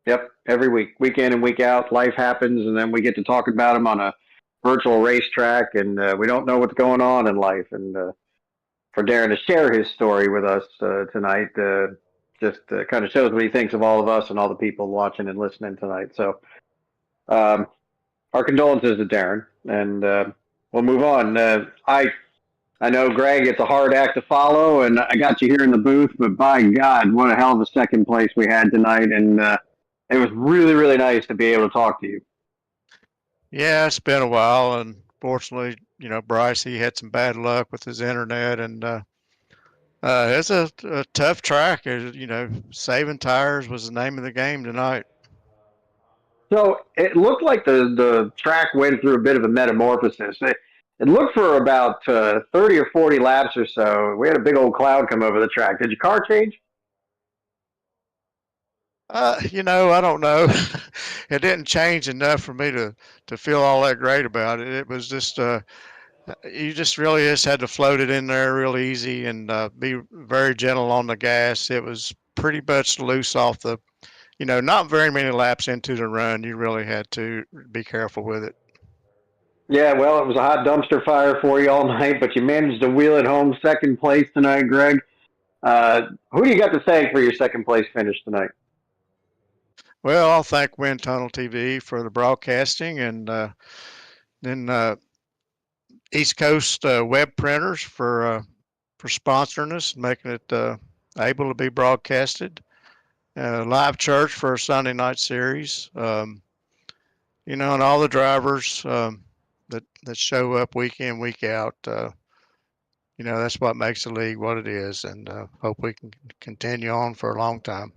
Yep. Every week, week in and week out, life happens, and then we get to talk about them on a virtual racetrack, and we don't know what's going on in life. And for Darren to share his story with us tonight just kind of shows what he thinks of all of us and all the people watching and listening tonight. So our condolences to Darren, and we'll move on. I know, Greg, it's a hard act to follow, and I got you here in the booth, but by God, what a hell of a second place we had tonight, and it was really, really nice to be able to talk to you. Yeah, it's been a while, and fortunately, Bryce, he had some bad luck with his internet, and it's a tough track. Saving tires was the name of the game tonight. So it looked like the track went through a bit of a metamorphosis. It looked for about 30 or 40 laps or so. We had a big old cloud come over the track. Did your car change? I don't know. It didn't change enough for me to feel all that great about it. It was just you just really just had to float it in there real easy and be very gentle on the gas. It was pretty much loose off not very many laps into the run. You really had to be careful with it. Yeah, well, it was a hot dumpster fire for you all night, but you managed to wheel it home second place tonight, Greg. Who do you got to thank for your second place finish tonight? Well, I'll thank Wind Tunnel TV for the broadcasting, and then East Coast Web Printers for sponsoring us and making it able to be broadcasted. Live Church for a Sunday night series. And all the drivers that show up week in, week out. That's what makes the league what it is, and hope we can continue on for a long time.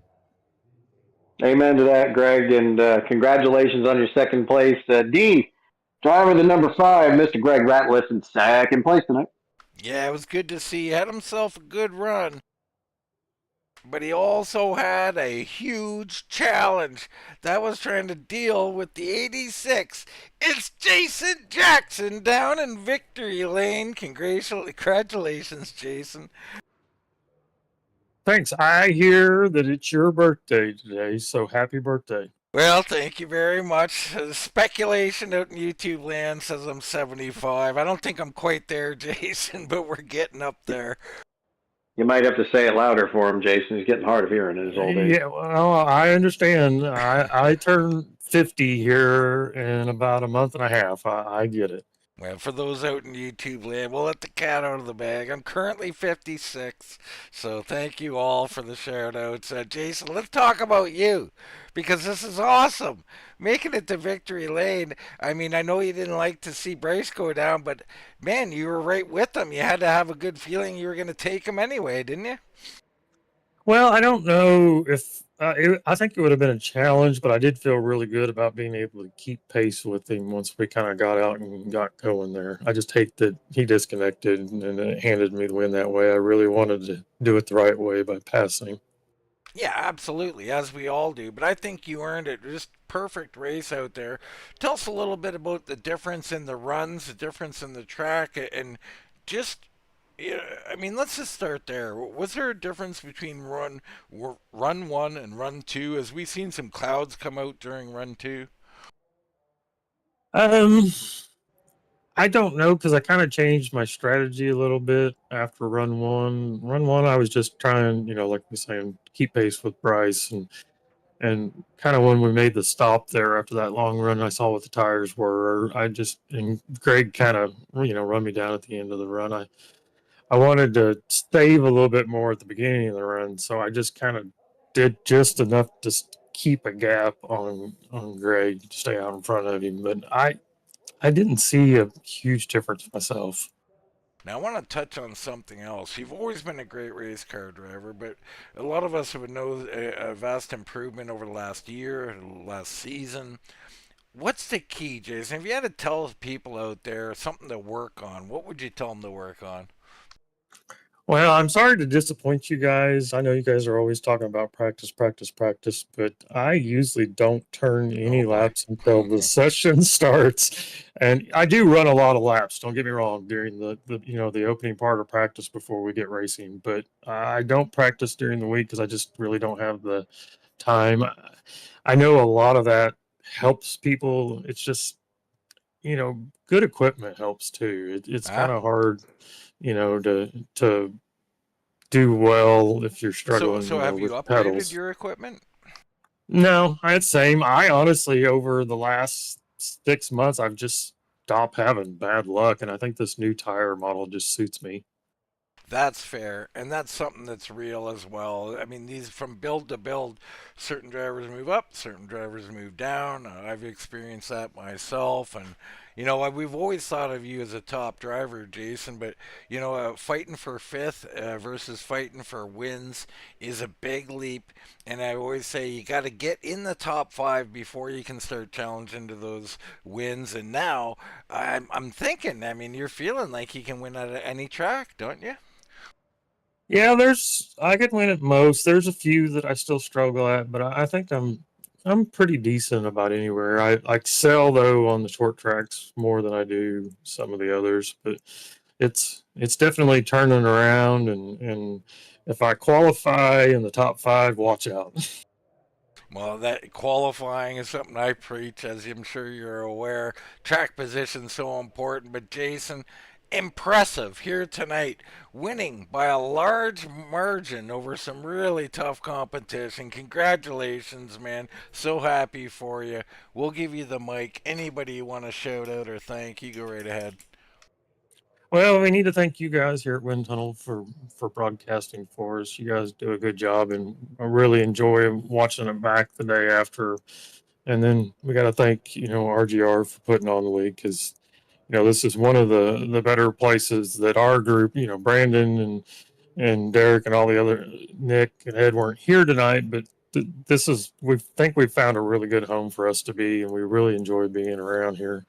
Amen to that, Greg, and congratulations on your second place. Dean, driver the number 5, Mr. Greg Ratliff, in second place tonight. Yeah, it was good to see. He had himself a good run. But he also had a huge challenge. That was trying to deal with the 86. It's Jason Jackson down in victory lane. Congratulations, Jason. Thanks. I hear that it's your birthday today, so happy birthday. Well, thank you very much. Speculation out in YouTube land says I'm 75. I don't think I'm quite there, Jason, but we're getting up there. You might have to say it louder for him, Jason. He's getting hard of hearing in his old age. Yeah, well, I understand. I turn 50 here in about a month and a half. I get it. Well, for those out in YouTube land, we'll let the cat out of the bag. I'm currently 56, so thank you all for the shout outs. Jason, let's talk about you, because this is awesome. Making it to victory lane. I mean, I know you didn't like to see Bryce go down, but man, you were right with him. You had to have a good feeling you were going to take him anyway, didn't you? Well, I don't know if I think it would have been a challenge, but I did feel really good about being able to keep pace with him once we kind of got out and got going there. I just hate that he disconnected and it handed me the win that way. I really wanted to do it the right way by passing. Yeah, absolutely, as we all do. But I think you earned it. Just perfect race out there. Tell us a little bit about the difference in the runs, the difference in the track, and just yeah, I mean, let's just start there. Was there a difference between run one and run two? As we seen some clouds come out during run two? Um, I don't know because I kind of changed my strategy a little bit after run one. Run one, I was just trying, like we saying, keep pace with Bryce and kind of when we made the stop there after that long run, I saw what the tires were. And Greg kind of run me down at the end of the run. I wanted to save a little bit more at the beginning of the run, so I just kind of did just enough to keep a gap on Greg to stay out in front of him. But I didn't see a huge difference myself. Now, I want to touch on something else. You've always been a great race car driver, but a lot of us have noticed a vast improvement over the last year, last season. What's the key, Jason? If you had to tell people out there something to work on, what would you tell them to work on? Well, I'm sorry to disappoint you guys. I know you guys are always talking about practice, practice, practice, but I usually don't turn any laps until the session starts. And I do run a lot of laps, don't get me wrong, during the opening part of practice before we get racing, but I don't practice during the week because I just really don't have the time. I know a lot of that helps people. It's just, good equipment helps too. It's kind of hard to do well if you're struggling. So have you upgraded pedals. your equipment? No, I'd same. I honestly, over the last 6 months, I've just stopped having bad luck, and I think this new tire model just suits me. That's fair, and that's something that's real as well. I mean, these from build to build, certain drivers move up, certain drivers move down. I've experienced that myself, and You know, we've always thought of you as a top driver, Jason, but you know, fighting for fifth versus fighting for wins is a big leap. And I always say you got to get in the top five before you can start challenging to those wins. And now I'm thinking, I mean, you're feeling like you can win at any track, don't you? Yeah, I could win at most. There's a few that I still struggle at, but I think I'm pretty decent about anywhere. I excel though on the short tracks more than I do some of the others, but it's definitely turning around, and if I qualify in the top five, watch out. Well, that qualifying is something I preach, as I'm sure you're aware. Track position's so important, but Jason, impressive here tonight, winning by a large margin over some really tough competition. Congratulations, man. So happy for you. We'll give you the mic. Anybody you want to shout out or thank, you go right ahead. Well, we need to thank you guys here at Wind Tunnel for broadcasting for us. You guys do a good job, and I really enjoy watching it back the day after. And then we got to thank RGR for putting on the league, because this is one of the better places that our group, Brandon and Derek and all the other, Nick and Ed, weren't here tonight, but this is, we think we've found a really good home for us to be, and we really enjoy being around here.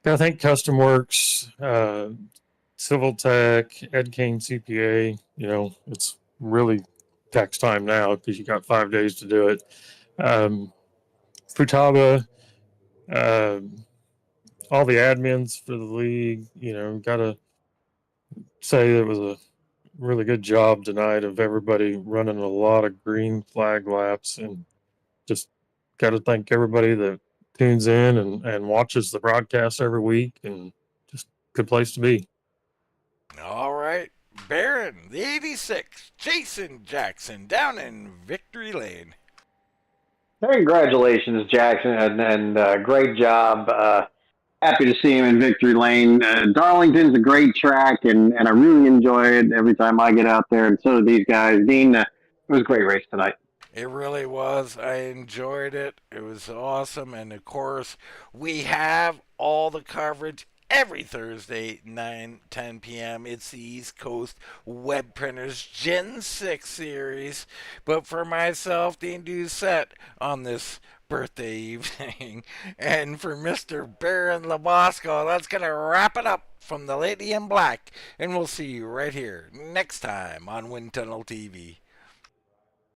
Gotta thank Custom Works, Civil Tech, Ed Kane CPA. It's really tax time now because you got 5 days to do it. Futaba, uh, all the admins for the league. Gotta say it was a really good job tonight of everybody running a lot of green flag laps, and just got to thank everybody that tunes in and watches the broadcast every week, and just good place to be. All right. Baron, the 86, Jason Jackson, down in Victory Lane. Congratulations, Jackson, and great job. Happy to see him in Victory Lane. Darlington's a great track, and I really enjoy it every time I get out there, and so do these guys. Dean, it was a great race tonight. It really was. I enjoyed it. It was awesome. And of course, we have all the coverage every Thursday, 9, 10 p.m. It's the East Coast Web Printers Gen 6 series. But for myself, Dean Doucette, on this birthday evening, and for Mr. Baron Labosco, that's going to wrap it up from the Lady in Black. And we'll see you right here next time on Wind Tunnel TV.